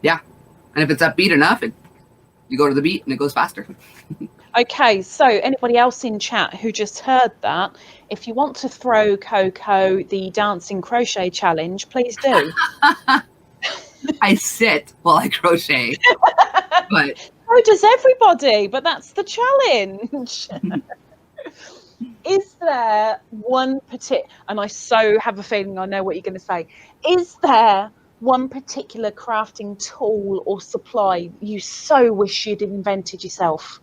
Yeah, and if it's upbeat enough, you go to the beat and it goes faster. Okay, so anybody else in chat who just heard that, if you want to throw Coco the dancing crochet challenge, please do. I sit while I crochet, but so does everybody. But that's the challenge. Is there one particular? And I so have a feeling I know what you're going to say. Is there one particular crafting tool or supply you so wish you'd invented yourself?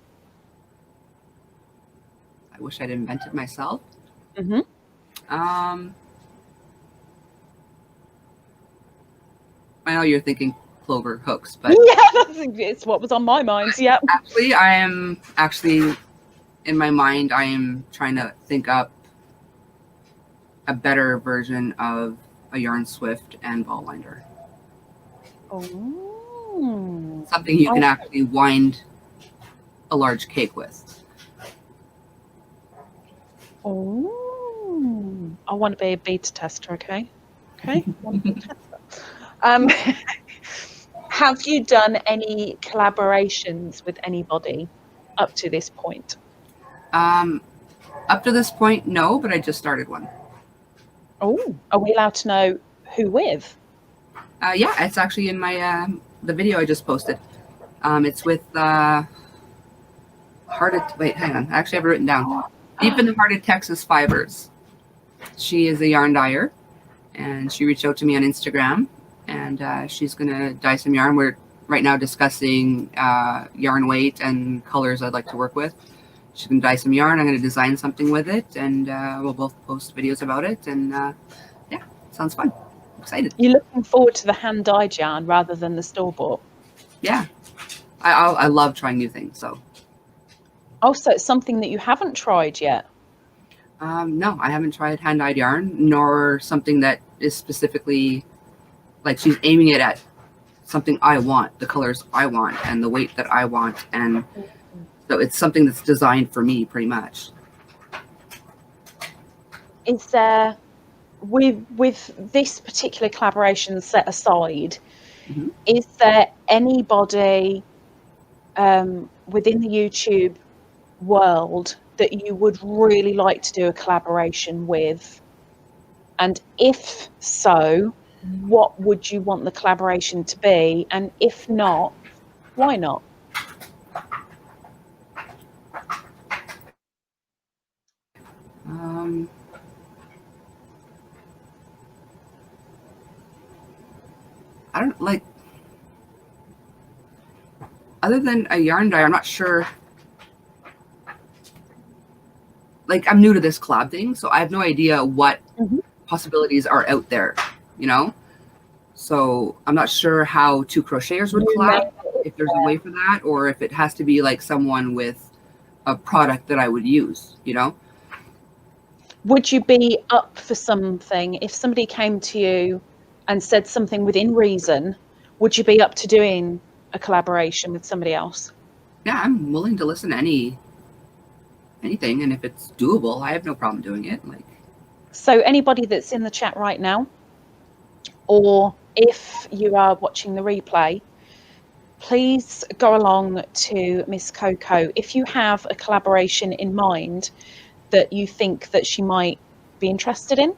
I wish I'd invented myself. Mm-hmm. I know you're thinking clover hooks, but yeah, it's what was on my mind. Yeah. Actually, in my mind, I am trying to think up a better version of a yarn swift and ball winder. Oh. Something you can actually wind a large cake with. Oh, I want to be a beta tester, okay? Okay, I want to be a tester. Um, have you done any collaborations with anybody up to this point? Up to this point, no, but I just started one. Oh, are we allowed to know who with? Yeah, it's actually in my the video I just posted. It's with wait, hang on. I actually have it written down. Deep in the Heart of Texas Fibers. She is a yarn dyer, and she reached out to me on Instagram, and she's gonna dye some yarn. We're right now discussing yarn weight and colors I'd like to work with. She's gonna dye some yarn. I'm gonna design something with it, and we'll both post videos about it. And yeah, sounds fun. I'm excited. You're looking forward to the hand-dyed yarn rather than the store-bought? Yeah, I love trying new things. So. Oh, so it's something that you haven't tried yet? No, I haven't tried hand-dyed yarn, nor something that is specifically like she's aiming it at something I want, the colors I want, and the weight that I want, and so it's something that's designed for me, pretty much. Is there, with this particular collaboration set aside, is there anybody within the YouTube world that you would really like to do a collaboration with? And if so, what would you want the collaboration to be? And if not, why not? I don't like, other than a yarn dyer, I'm not sure. Like, I'm new to this collab thing, so I have no idea what possibilities are out there, you know? So I'm not sure how two crocheters would collab, if there's a way for that, or if it has to be like someone with a product that I would use, you know? Would you be up for something if somebody came to you and said something within reason? Would you be up to doing a collaboration with somebody else? Yeah, I'm willing to listen to anything, and if it's doable, I have no problem doing it. Like, so anybody that's in the chat right now, or if you are watching the replay, please go along to Miss Coco. If you have a collaboration in mind that you think that she might be interested in,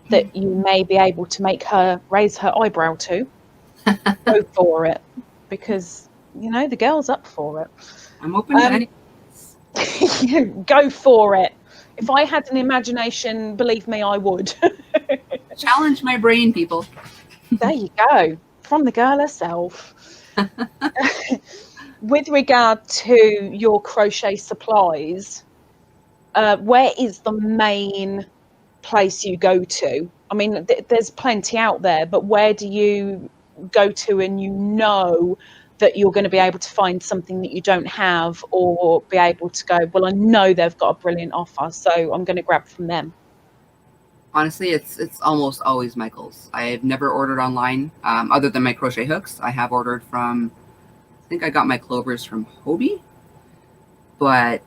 that you may be able to make her raise her eyebrow to, go for it, because you know the girl's up for it. I'm open to any. Go for it. If I had an imagination, believe me, I would. Challenge my brain, people. There you go, from the girl herself. With regard to your crochet supplies, where is the main place you go to? I mean, there's plenty out there, but where do you go to and you know that you're going to be able to find something that you don't have, or be able to go, well, I know they've got a brilliant offer, so I'm going to grab from them? Honestly, it's almost always Michael's. I've never ordered online, other than my crochet hooks. I have ordered from, I think I got my clovers from Hobie, but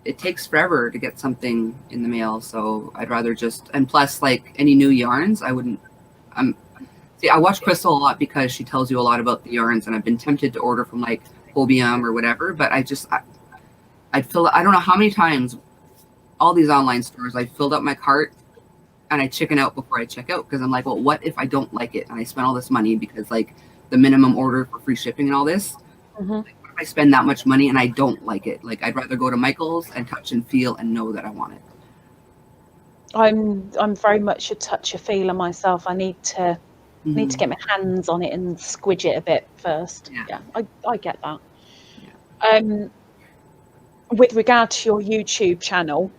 it takes forever to get something in the mail, so I'd rather just, and plus, like, any new yarns, I wouldn't, I watch Crystal a lot because she tells you a lot about the yarns, and I've been tempted to order from, like, Hobium or whatever, but I don't know how many times all these online stores, I filled up my cart and I chicken out before I check out, because I'm like, well, what if I don't like it and I spent all this money, because like the minimum order for free shipping and all this, like, what if I spend that much money and I don't like it? Like, I'd rather go to Michael's and touch and feel and know that I want it. I'm very much a toucher feeler myself. I need to get my hands on it and squidge it a bit first. Yeah, I get that. Yeah. With regard to your YouTube channel,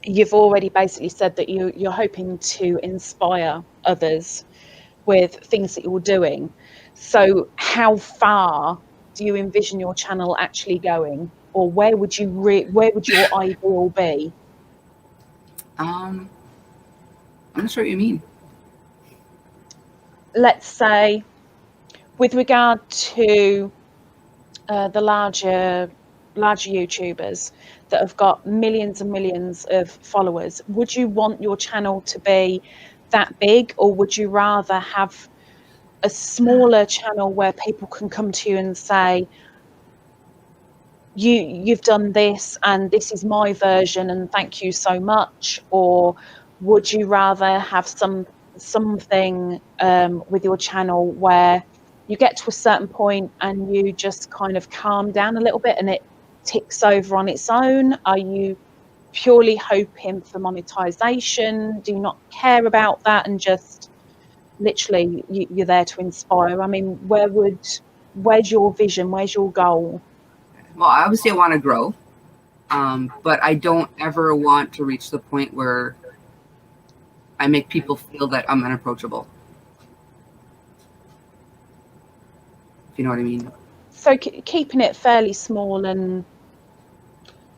you've already basically said that you're hoping to inspire others with things that you're doing. So how far do you envision your channel actually going, or where would your ideal be? I'm not sure what you mean. Let's say, with regard to the larger larger YouTubers that have got millions and millions of followers, would you want your channel to be that big, or would you rather have a smaller channel where people can come to you and say, you've done this and this is my version and thank you so much? Or would you rather have something with your channel where you get to a certain point and you just kind of calm down a little bit and it ticks over on its own? Are you purely hoping for monetization? Do you not care about that and just literally you're there to inspire? I mean, where's your vision? Where's your goal? Well, obviously I want to grow, but I don't ever want to reach the point where I make people feel that I'm unapproachable. If you know what I mean. So keeping it fairly small, and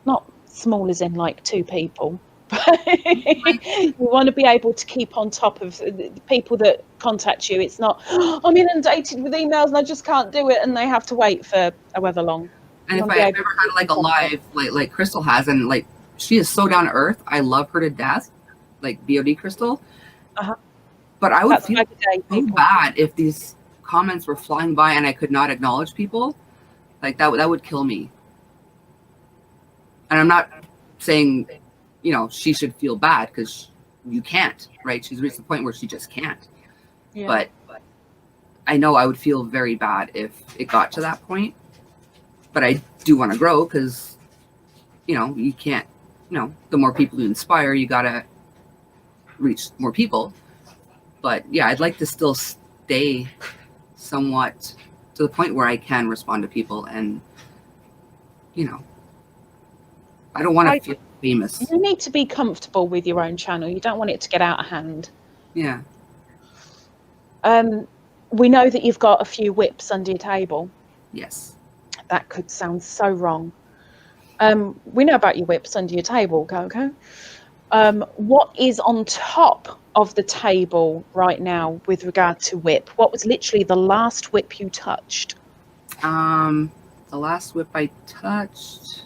not small as in like 2 people. You want to be able to keep on top of the people that contact you. It's not, oh, I'm inundated with emails and I just can't do it, and they have to wait for however long. And if I've ever had like a live like Crystal has, and like she is so down to earth, I love her to death, like BOD Crystal. But I would feel so bad if these comments were flying by and I could not acknowledge people. Like that would kill me. And I'm not saying, you know, she should feel bad, because you can't, right? She's reached the point where she just can't. Yeah. But I know I would feel very bad if it got to that point. But I do want to grow, because, you know, you can't, you know, the more people you inspire, you got to reach more people. But yeah, I'd like to still stay somewhat to the point where I can respond to people, and, you know, I don't want to feel famous. You need to be comfortable with your own channel. You don't want it to get out of hand. Yeah. We know that you've got a few whips under your table. Yes. That could sound so wrong. We know about your whips under your table, Coco. What is on top of the table right now with regard to whip? What was literally the last whip you touched? The last whip I touched,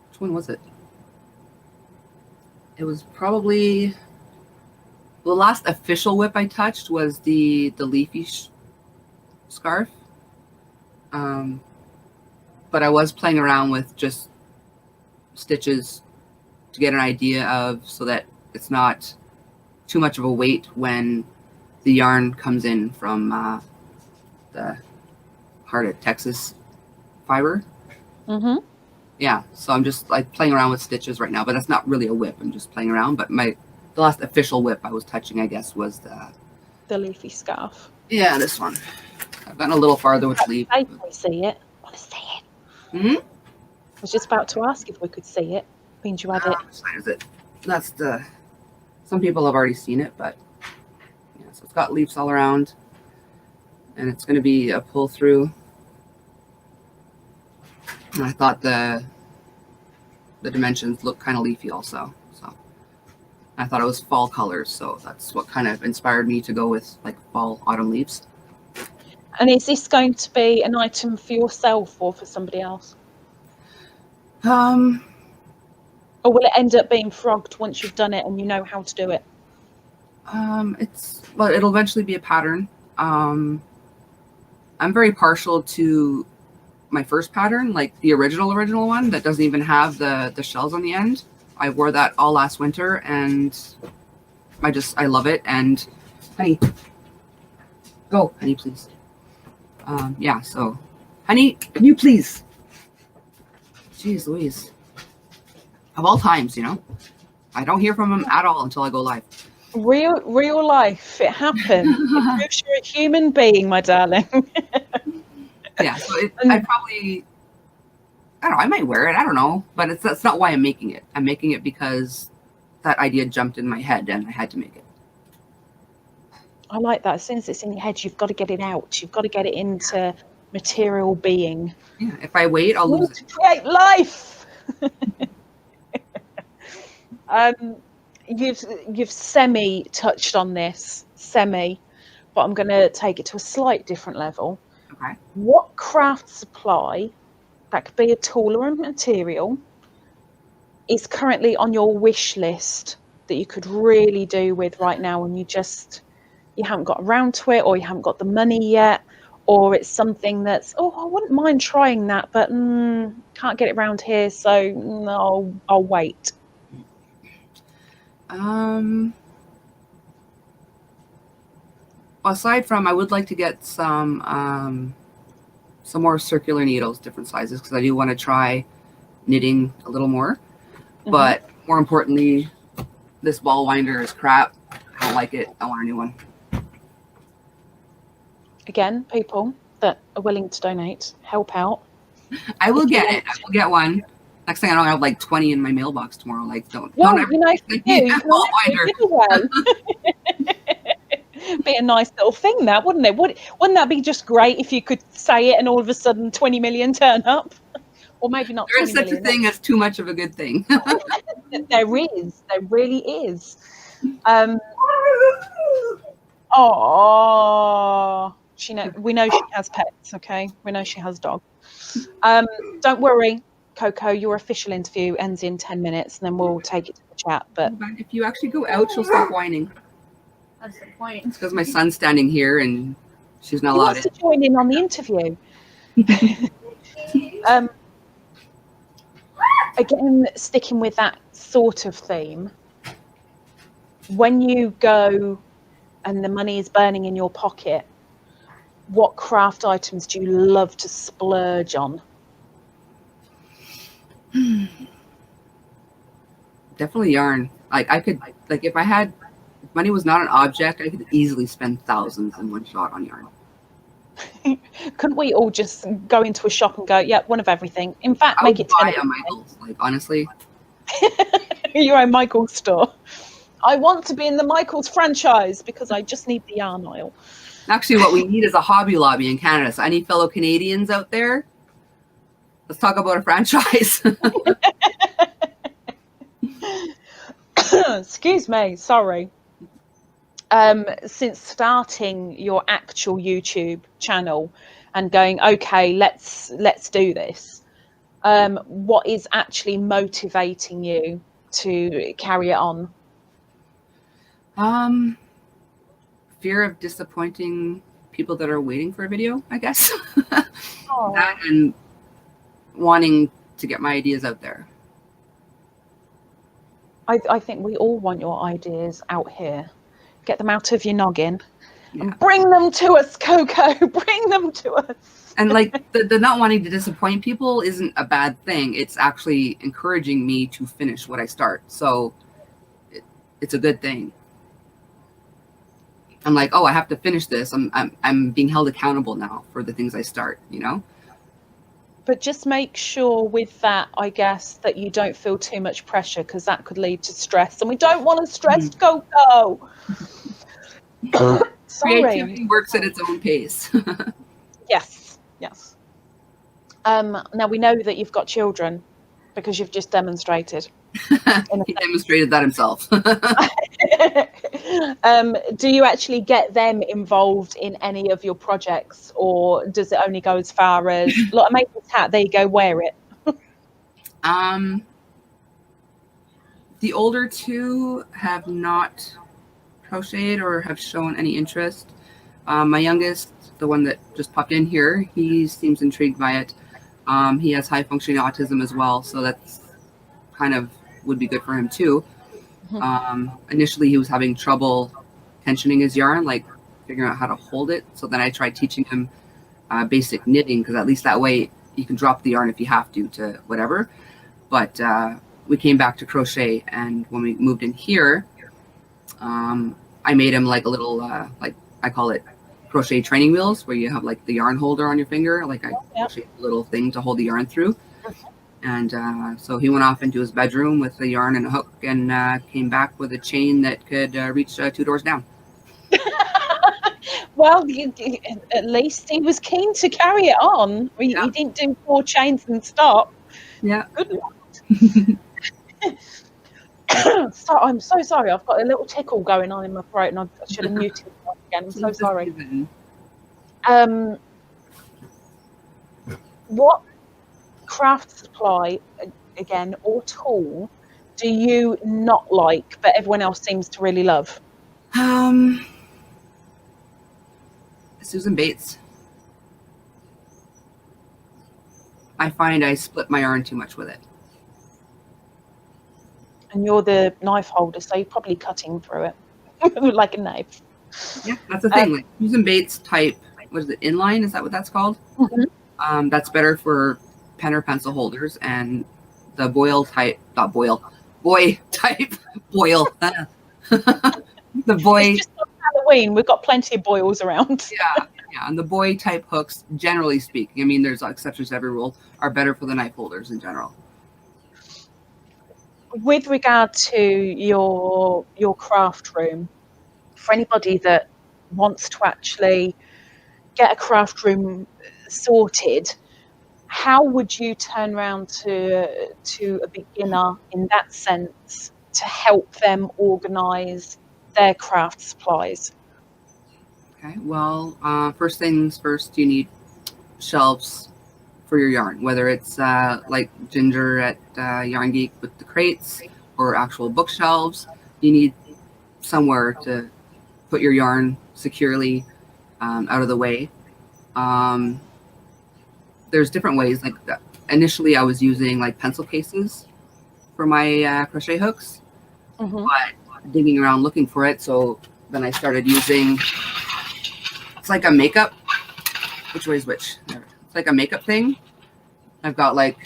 which one was it? It was probably, the last official whip I touched was the leafy scarf. But I was playing around with just stitches to get an idea of, so that it's not too much of a weight when the yarn comes in from the Heart of Texas fiber. Mm-hmm. Yeah, so I'm just like playing around with stitches right now, but that's not really a whip. I'm just playing around. But the last official whip I was touching, I guess, was the leafy scarf. Yeah, this one. I've gotten a little farther with the leaf. I can see it. I want to see it. Hmm? I was just about to ask if we could see it. Means you had it. Which side is it? That's the. Some people have already seen it, but yeah. So it's got leaves all around, and it's going to be a pull through. And I thought the dimensions look kind of leafy also. So I thought it was fall colors, so that's what kind of inspired me to go with like fall autumn leaves. And is this going to be an item for yourself or for somebody else? Or will it end up being frogged once you've done it and you know how to do it? It'll eventually be a pattern. I'm very partial to my first pattern, like the original one that doesn't even have the shells on the end. I wore that all last winter, and I love it. And honey, go, honey, please. Yeah, so honey, can you please? Jeez Louise. Of all times, you know, I don't hear from him at all until I go live. Real life, it happened. It proves you're a human being, my darling. Yeah, so I probably, I don't know, I might wear it, I don't know, but that's not why I'm making it. I'm making it because that idea jumped in my head and I had to make it. I like that. As soon as it's in your head, you've got to get it out. You've got to get it into material being. Yeah, if I wait, I'll lose it. To create life. You've semi touched on this, but I'm going to take it to a slight different level. Okay. What craft supply that could be a tool or a material, is currently on your wish list that you could really do with right now, and you haven't got around to it, or you haven't got the money yet, or it's something that's, oh, I wouldn't mind trying that, but can't get it around here, so no, I'll wait? Aside from, I would like to get some more circular needles, different sizes, because I do want to try knitting a little more. Mm-hmm. But more importantly, this ball winder is crap. I don't like it. I want a new one. Again, people that are willing to donate, help out. I will get it. I will get one. Next thing I know, I have like 20 in my mailbox tomorrow. Like, don't ever ball winder. Be a nice little thing, that, wouldn't it? Wouldn't that be just great if you could say it and all of a sudden 20 million turn up? Or maybe not. There is such a thing as too much of a good thing. There is. There really is. Oh, we know she has pets, okay? We know she has dogs. Don't worry, Coco, your official interview ends in 10 minutes and then we'll take it to the chat. But if you actually go out, she'll stop whining. That's the point. It's because my son's standing here and she's not allowed to join in on the interview. Again, sticking with that sort of theme, when you go and the money is burning in your pocket, what craft items do you love to splurge on? Definitely yarn. Like, I could, like, if money was not an object, I could easily spend thousands in one shot on yarn. Couldn't we all just go into a shop and go, yeah, one of everything? In fact, make it 10. Buy a Michael's, like, honestly. Your own Michael's store. I want to be in the Michael's franchise because I just need the yarn oil. Actually, what we need is a Hobby Lobby in Canada. So any fellow Canadians out there, let's talk about a franchise. Excuse me, sorry. Since starting your actual YouTube channel and going, okay, let's do this, what is actually motivating you to carry it on? Fear of disappointing people that are waiting for a video, I guess. That and wanting to get my ideas out there. I think we all want your ideas out here. Get them out of your noggin and bring them to us, Coco. Bring them to us. And like the not wanting to disappoint people isn't a bad thing. It's actually encouraging me to finish what I start. So it's a good thing. I'm like, oh, I have to finish this. I'm being held accountable now for the things I start, you know? But just make sure with that, I guess, that you don't feel too much pressure, because that could lead to stress. And we don't want a stressed Coco. Sorry. Creativity works at its own pace. Yes. Now, we know that you've got children because you've just demonstrated. He demonstrated that himself. Do you actually get them involved in any of your projects, or does it only go as far as, look, I made this hat, there you go, wear it? The older two have not crocheted or have shown any interest. My youngest, the one that just popped in here, he seems intrigued by it. He has high functioning autism as well, so that's kind of would be good for him too. Initially he was having trouble tensioning his yarn, like figuring out how to hold it. So then I tried teaching him basic knitting, because at least that way you can drop the yarn if you have to whatever. But we came back to crochet, and when we moved in here, I made him like a little like I call it crochet training wheels, where you have like the yarn holder on your finger, like I crochet a little thing to hold the yarn through. And so he went off into his bedroom with the yarn and a hook, and came back with a chain that could reach 2 doors down. Well, at least he was keen to carry it on. He didn't do 4 chains and stop. Yeah. Good luck. So, I'm so sorry. I've got a little tickle going on in my throat, and I should have muted it again. I'm so sorry. What craft supply, again, or tool do you not like, but everyone else seems to really love? Susan Bates. I find I split my yarn too much with it. And you're the knife holder, so you're probably cutting through it like a knife. Yeah, that's the thing. Like Susan Bates type, what is it, inline? Is that what that's called? Mm-hmm. That's better for pen or pencil holders, and the boil type, not boil, boy type, boil. The boy. It's just not Halloween. We've got plenty of boils around. Yeah, and the boy type hooks, generally speaking, I mean, there's exceptions to every rule, are better for the knife holders in general. With regard to your craft room, for anybody that wants to actually get a craft room sorted, how would you turn around to a beginner in that sense to help them organize their craft supplies? Okay, well, first things first, you need shelves for your yarn, whether it's like Ginger at Yarn Geek with the crates or actual bookshelves. You need somewhere to put your yarn securely out of the way. There's different ways. Like initially, I was using like pencil cases for my crochet hooks, Mm-hmm. but digging around looking for it, so then I started using. It's like a makeup. Which way is which? It's like a makeup thing. I've got like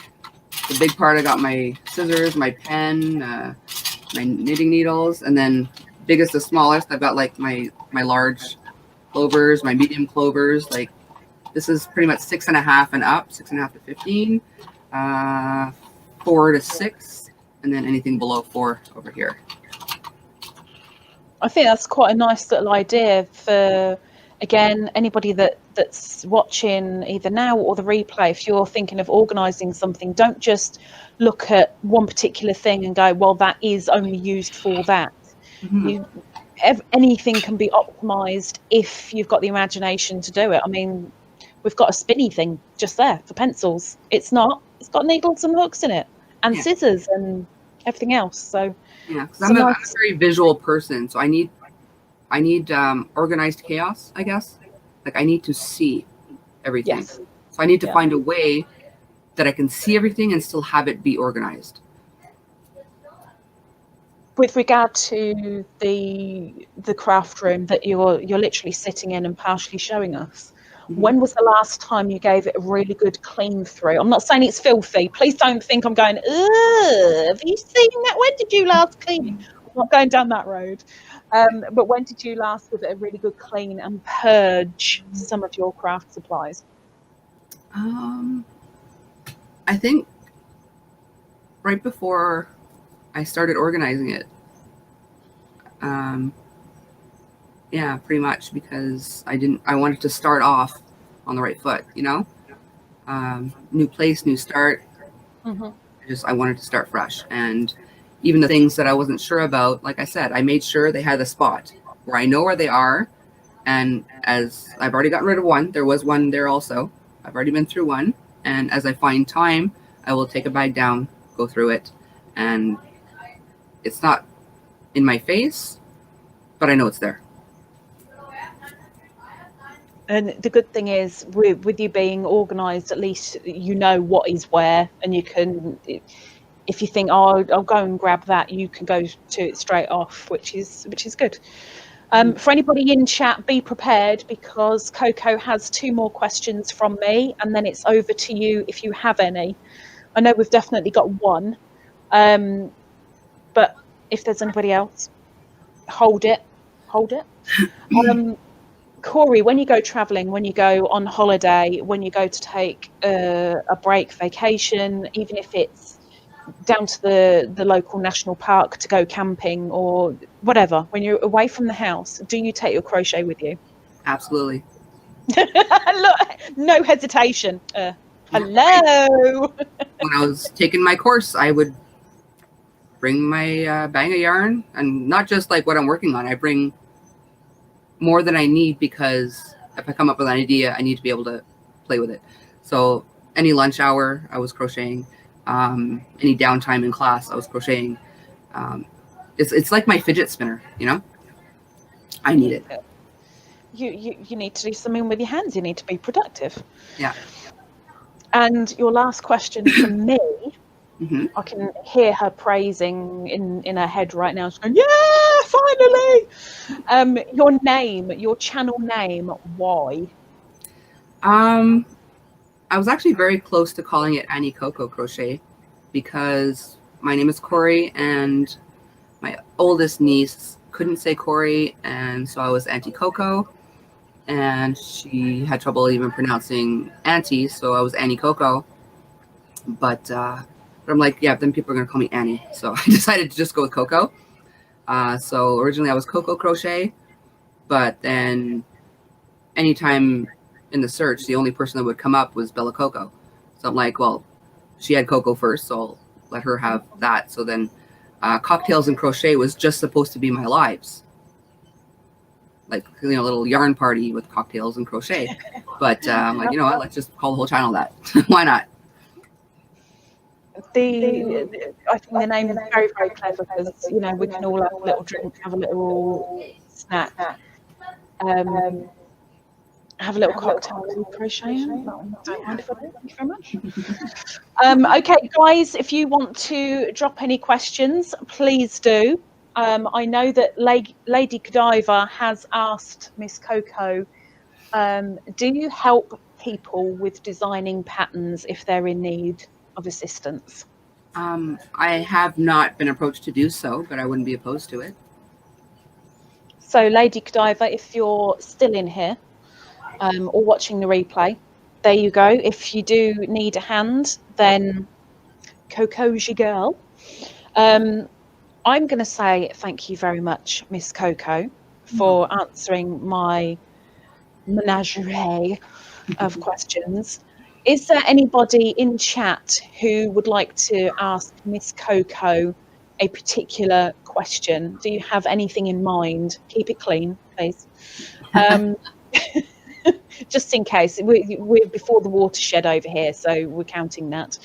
the big part. I got my scissors, my pen, my knitting needles, and then biggest to smallest, I've got like my large clovers, my medium clovers. Like this is pretty much 6.5 and up, 6.5 to 15, 4 to 6, and then anything below 4 over here. I think that's quite a nice little idea for, again, anybody that's watching either now or the replay. If you're thinking of organising something, don't just look at one particular thing and go, well, that is only used for that. Mm-hmm. Anything can be optimised if you've got the imagination to do it. I mean, we've got a spinny thing just there for pencils. It's got needles and hooks in it, and scissors and everything else. So yeah, because I'm a very visual person, so I need organized chaos, I guess. Like I need to see everything. Yes. So I need to find a way that I can see everything and still have it be organized. With regard to the craft room that you're literally sitting in and partially showing us, when was the last time you gave it a really good clean through? I'm not saying it's filthy. Please don't think I'm going, ugh, have you seen that? When did you last clean it? I'm not going down that road. But when did you last give it a really good clean and purge some of your craft supplies? I think right before I started organizing it. Yeah, pretty much, because I wanted to start off on the right foot, you know? New place, new start. I wanted to start fresh. And even the things that I wasn't sure about, like I said, I made sure they had a spot where I know where they are. And as I've already gotten rid of one, there was one there also. I've already been through one. And as I find time, I will take a bag down, go through it. And it's not in my face, but I know it's there. And the good thing is, with you being organised, at least you know what is where, and you can, if you think, oh, I'll go and grab that, you can go to it straight off, which is good. For anybody in chat, be prepared, because Coco has 2 more questions from me, and then it's over to you if you have any. I know we've definitely got one, but if there's anybody else, hold it. Corey, when you go traveling, when you go on holiday, when you go to take a break, vacation, even if it's down to the local national park to go camping or whatever, when you're away from the house, do you take your crochet with you? Absolutely. Look, no hesitation. Hello. When I was taking my course, I would bring my bag of yarn, and not just like what I'm working on. I bring more than I need, because if I come up with an idea, I need to be able to play with it. So any lunch hour, I was crocheting. Any downtime in class, I was crocheting. Um, it's like my fidget spinner, you know. I need it. You need to do something with your hands. You need to be productive. Yeah. And your last question from me, Mm-hmm. I can hear her praising in her head right now. She's going, yeah, finally. Your name, your channel name, why? I was actually very close to calling it Annie Coco Crochet because my name is Corey and my oldest niece couldn't say Corey, and so I was Auntie Coco, and she had trouble even pronouncing Auntie, so I was Annie Coco. But I'm like, yeah, then people are gonna call me Annie, so I decided to just go with Coco. So originally I was Coco Crochet, but then anytime in the search, the only person that would come up was Bella Coco. So I'm like, well, she had Coco first, so I'll let her have that. So then Cocktails and Crochet was just supposed to be my lives. Like, you know, a little yarn party with cocktails and crochet. But I'm like, you know what, let's just call the whole channel that. Why not? I think the name is very, very clever because, you know, we can all have a little drink, have a little snack, have a little cocktail and crochet. Don't mind if I do. Thank you very much. Okay, guys, if you want to drop any questions, please do. I know that Lady Godiva has asked Miss Coco, do you help people with designing patterns if they're in need of assistance? I have not been approached to do so, but I wouldn't be opposed to it. So, Lady Godiva, if you're still in here or watching the replay, there you go. If you do need a hand, then Coco's your girl. I'm going to say thank you very much, Miss Coco, for answering my menagerie of questions. Is there anybody in chat who would like to ask Miss Coco a particular question? Do you have anything in mind? Keep it clean, please. Just in case. We're before the watershed over here, so we're counting that.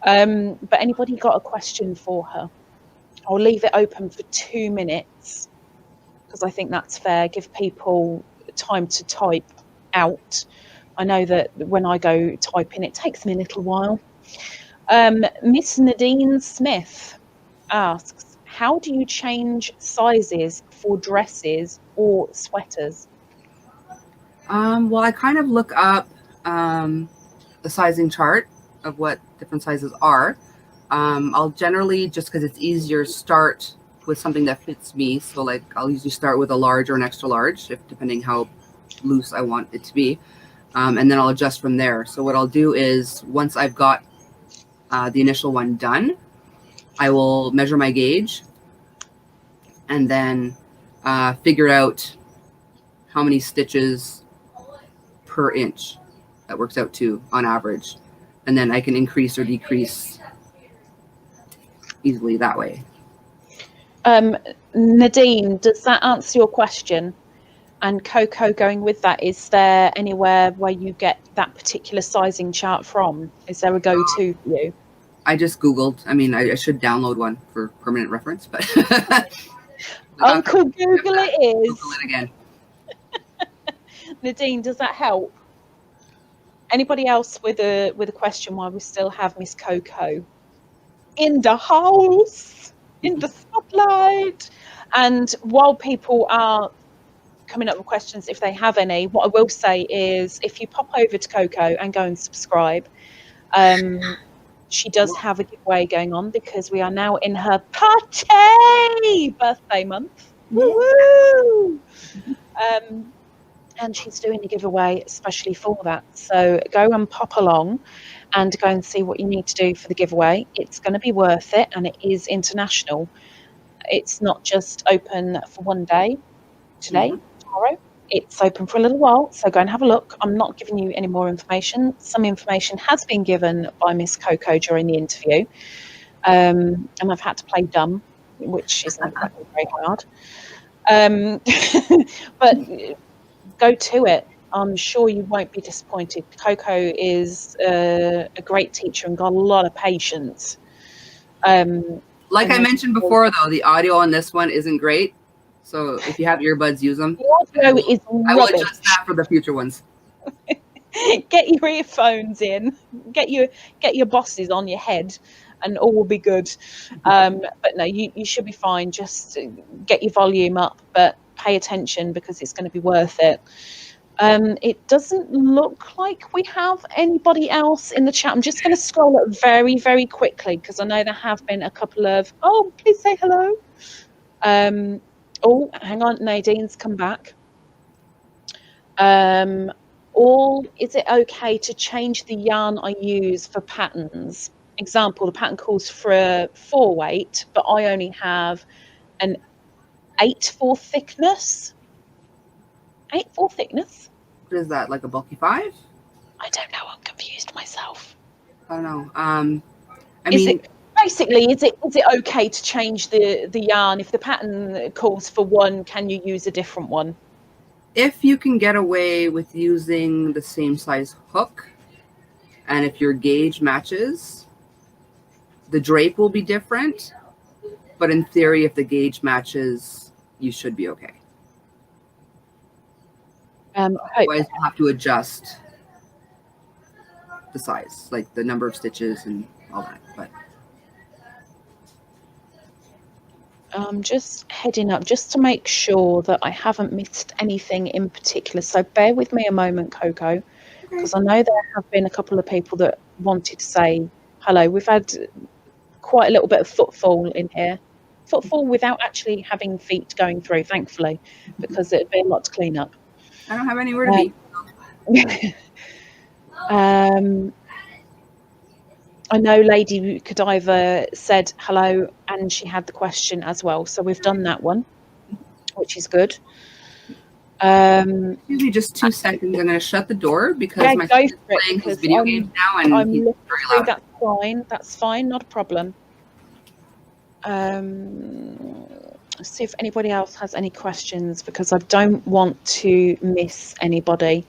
But anybody got a question for her? I'll leave it open for 2 minutes because I think that's fair. Give people time to type out. I know that when I go typing, it takes me a little while. Miss Nadine Smith asks, how do you change sizes for dresses or sweaters? Well, I kind of look up the sizing chart of what different sizes are. I'll generally, just because it's easier, start with something that fits me. So like I'll usually start with a large or an extra large, if depending how loose I want it to be. And then I'll adjust from there. So what I'll do is once I've got the initial one done, I will measure my gauge and then figure out how many stitches per inch that works out to on average. And then I can increase or decrease easily that way. Nadine, does that answer your question? And Coco, going with that, is there anywhere where you get that particular sizing chart from? Is there a go-to for you? I just Googled. I mean, I should download one for permanent reference, but Uncle Google it is. Google it again. Nadine, does that help? Anybody else with a question while we still have Miss Coco in the house, in the spotlight? And while people are coming up with questions, if they have any, what I will say is if you pop over to Coco and go and subscribe, she does have a giveaway going on because we are now in her party birthday month. Woo! And she's doing a giveaway especially for that. So go and pop along and go and see what you need to do for the giveaway. It's going to be worth it, and it is international. It's not just open for one day, today, tomorrow. It's open for a little while, so go and have a look. I'm not giving you any more information. Some information has been given by Miss Coco during the interview, and I've had to play dumb, which is not very hard. But go to it. I'm sure you won't be disappointed. Coco is a great teacher and got a lot of patience. Like I mentioned before, though, the audio on this one isn't great. So if you have earbuds, use them. The audio is I will rubbish. adjust that for the future ones. Get your earphones in, get your bosses on your head, and all will be good. But no, you should be fine. Just get your volume up, but pay attention because it's going to be worth it. It doesn't look like we have anybody else in the chat. I'm just going to scroll up very, very quickly because I know there have been a couple of, oh, please say hello. Oh, hang on, Nadine's come back. Is it okay to change the yarn I use for patterns? Example, the pattern calls for a 4 weight, but I only have an 8/4 thickness. 8/4 thickness? What is that, like a bulky 5? I don't know. I'm confused myself. I don't know. Is it okay to change the yarn if the pattern calls for 1? Can you use a different one? If you can get away with using the same size hook, and if your gauge matches, the drape will be different. But in theory, if the gauge matches, you should be okay. Otherwise, you'll have to adjust the size, like the number of stitches and all that. But I'm just heading up just to make sure that I haven't missed anything in particular. So bear with me a moment, Coco, because I know there have been a couple of people that wanted to say hello. We've had quite a little bit of footfall in here. Footfall without actually having feet going through, thankfully, because it'd be a lot to clean up. I don't have anywhere to be. I know Lady Godiva said hello and she had the question as well. So we've done that one, which is good. Excuse me just 2 seconds. I'm going to shut the door because my son is playing his video games now and he's very loud. That's fine. That's fine. Not a problem. Let's see if anybody else has any questions because I don't want to miss anybody.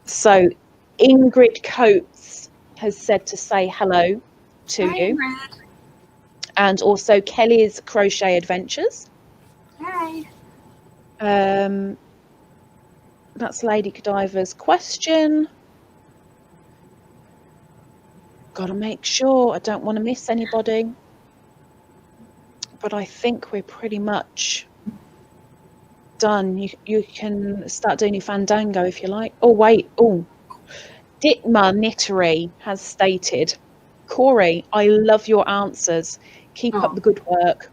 So Ingrid Coates has said to say hello to you. Ingrid. And also Kelly's Crochet Adventures. Hi. That's Lady Godiva's question. Got to make sure I don't want to miss anybody. But I think we're pretty much done. You can start doing your fandango if you like. Oh, wait. Oh, Ditma Knittery has stated, Corey, I love your answers. Keep up the good work.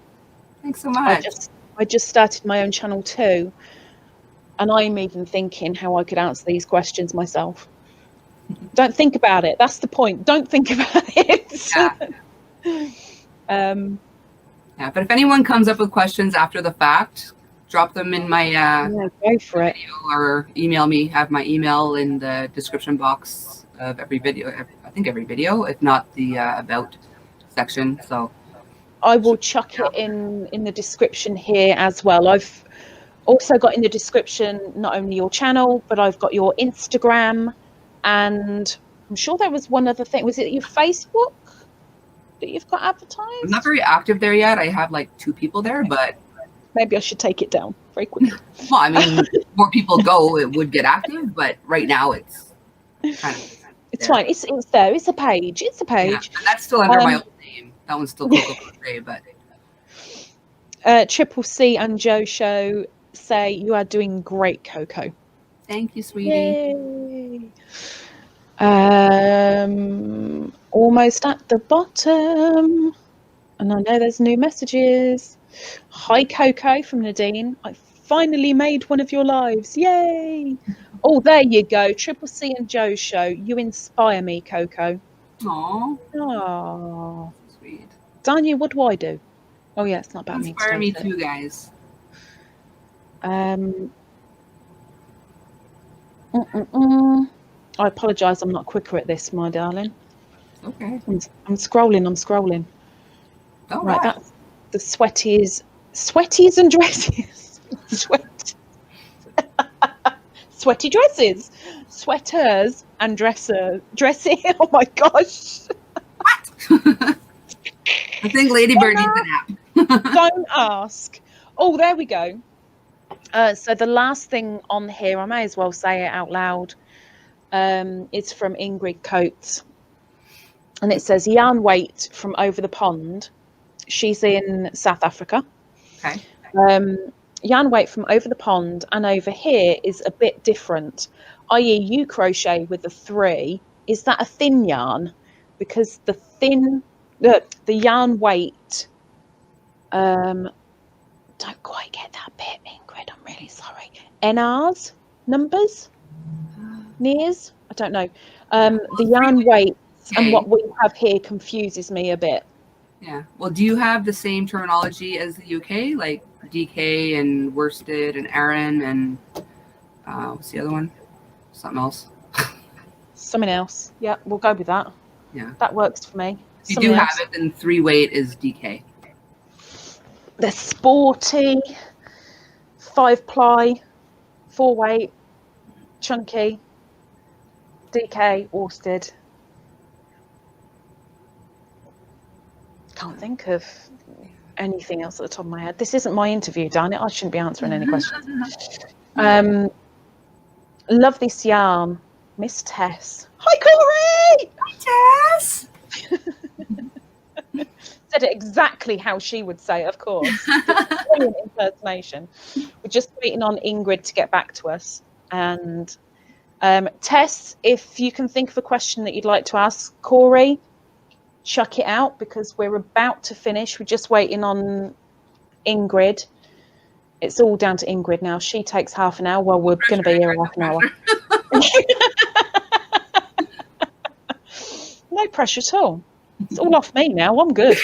Thanks so much. I just started my own channel too. And I'm even thinking how I could answer these questions myself. Don't think about it. That's the point. Don't think about it. Yeah. Yeah, but if anyone comes up with questions after the fact, drop them in my go for it. video or email me. Have my email in the description box of every video. I think every video, if not the about section. So I will chuck it in the description here as well. I've also got in the description not only your channel, but I've got your Instagram, and I'm sure there was one other thing. Was it your Facebook that you've got advertised? I'm not very active there yet. I have like 2 people there, but maybe I should take it down very quickly. Well, I mean, more people go, it would get active, but right now it's kind of it's fine. It's there. It's a page. It's a page. Yeah, and that's still under my old name. That one's still Coco Crochet, but Triple C and Joe Show say you are doing great, Coco. Thank you, sweetie. Yay. Almost at the bottom, and I know there's new messages. Hi, Coco from Nadine. I finally made one of your lives. Yay! Oh, there you go. Triple C and Joe Show. You inspire me, Coco. Aww. Aww. Sweet. Danya, what do I do? Oh yeah, it's not about me. Inspire me too, guys. I apologise. I'm not quicker at this, my darling. Okay. I'm scrolling. All right. That's the sweaties and dresses. sweaty dresses, sweaters and dressing. Oh my gosh. I think Ladybird needs a nap. Don't ask. Oh, there we go. So the last thing on here, I may as well say it out loud. It's from Ingrid Coates. And it says yarn weight from over the pond. She's in South Africa. Okay. Yarn weight from over the pond and over here is a bit different, i.e. you crochet with the 3. Is that a thin yarn? Because the yarn weight, don't quite get that bit, Ingrid, I'm really sorry. NRs, numbers, nears, I don't know. The yarn weights and what we have here confuses me a bit. Yeah. Well, do you have the same terminology as the UK, like DK and worsted and Aran and what's the other one? Something else. Something else. Yeah, we'll go with that. Yeah. That works for me. If you do have it, then 3 weight is DK. They're sporty, 5 ply, 4 weight, chunky, DK, worsted. Can't think of anything else at the top of my head. This isn't my interview, darn it. I shouldn't be answering any questions. Love this yarn, Miss Tess. Hi, Corey! Hi, Tess! Said it exactly how she would say it, of course. Brilliant impersonation. We're just waiting on Ingrid to get back to us. And Tess, if you can think of a question that you'd like to ask Corey, chuck it out because we're about to finish. We're just waiting on Ingrid. It's all down to Ingrid now. She takes half an hour. Well, we're going to be here half an hour. No pressure at all. It's all off me now. I'm good.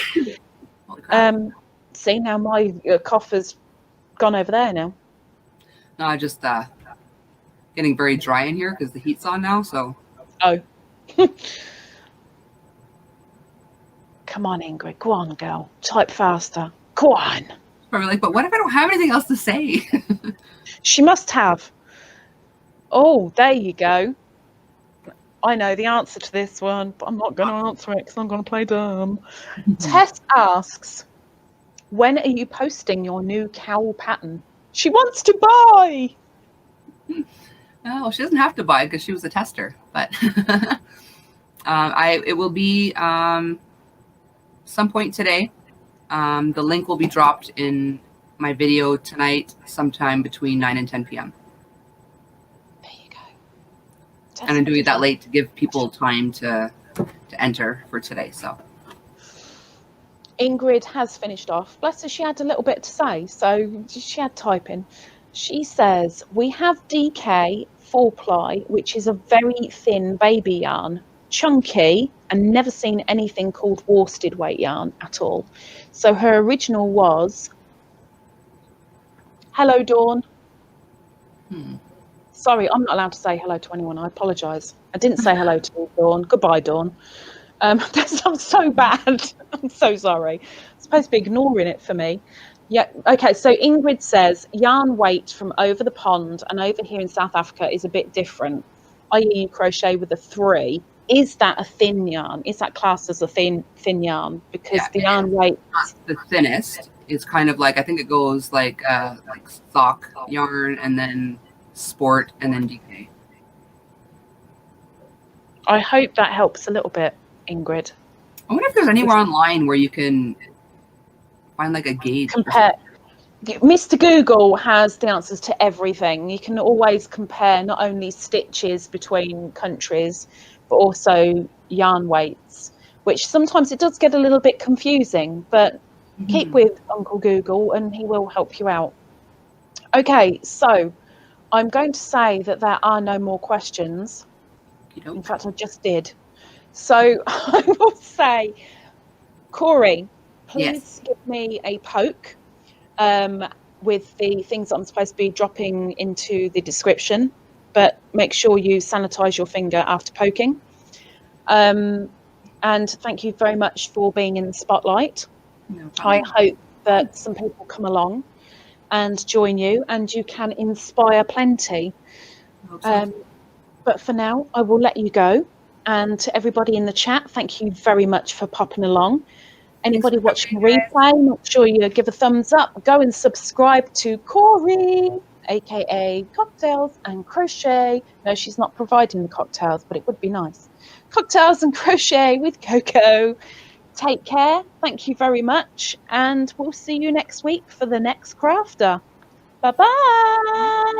See, now my cough has gone over there now. No, I just getting very dry in here because the heat's on now. So. Oh. Come on, Ingrid. Go on, girl. Type faster. Go on. Probably like, but what if I don't have anything else to say? She must have. Oh, there you go. I know the answer to this one, but I'm not going to answer it because I'm going to play dumb. Tess asks, when are you posting your new cowl pattern? She wants to buy. Well, she doesn't have to buy because she was a tester, but it will be some point today. The link will be dropped in my video tonight, sometime between 9 and 10 p.m. There you go. And I'm doing that late to give people time to enter for today. So Ingrid has finished off. Bless her, she had a little bit to say, so she had typing. She says, we have DK 4-ply, which is a very thin baby yarn, chunky, and never seen anything called worsted weight yarn at all. So her original was, hello, Dawn. Sorry, I'm not allowed to say hello to anyone. I apologise. I didn't say hello to you, Dawn. Goodbye, Dawn. I'm so bad. I'm so sorry. I'm supposed to be ignoring it for me. Yeah. Okay. So Ingrid says yarn weight from over the pond and over here in South Africa is a bit different. I.e., you crochet with a 3. Is that a thin yarn? Is that classed as a thin yarn? Because the yarn weight, not the thinnest. It's kind of like, I think it goes like sock yarn and then sport and then DK. I hope that helps a little bit, Ingrid. I wonder if there's anywhere online where you can find like a gauge. Compare. Mr. Google has the answers to everything. You can always compare not only stitches between countries, but also yarn weights, which sometimes it does get a little bit confusing, but keep with Uncle Google and he will help you out. Okay, so I'm going to say that there are no more questions. In fact, I just did. So I will say, Corey, please give me a poke with the things that I'm supposed to be dropping into the description, but make sure you sanitize your finger after poking. And thank you very much for being in the spotlight. No I hope that some people come along and join you and you can inspire plenty. I hope so. But for now, I will let you go. And to everybody in the chat, thank you very much for popping along. Anybody for watching coming, guys. replay, make sure you give a thumbs up. Go and subscribe to Corey, aka Cocktails and Crochet. No, she's not providing the cocktails, but it would be nice. Cocktails and Crochet with Coco. Take care. Thank you very much. And we'll see you next week for the next crafter. Bye-bye.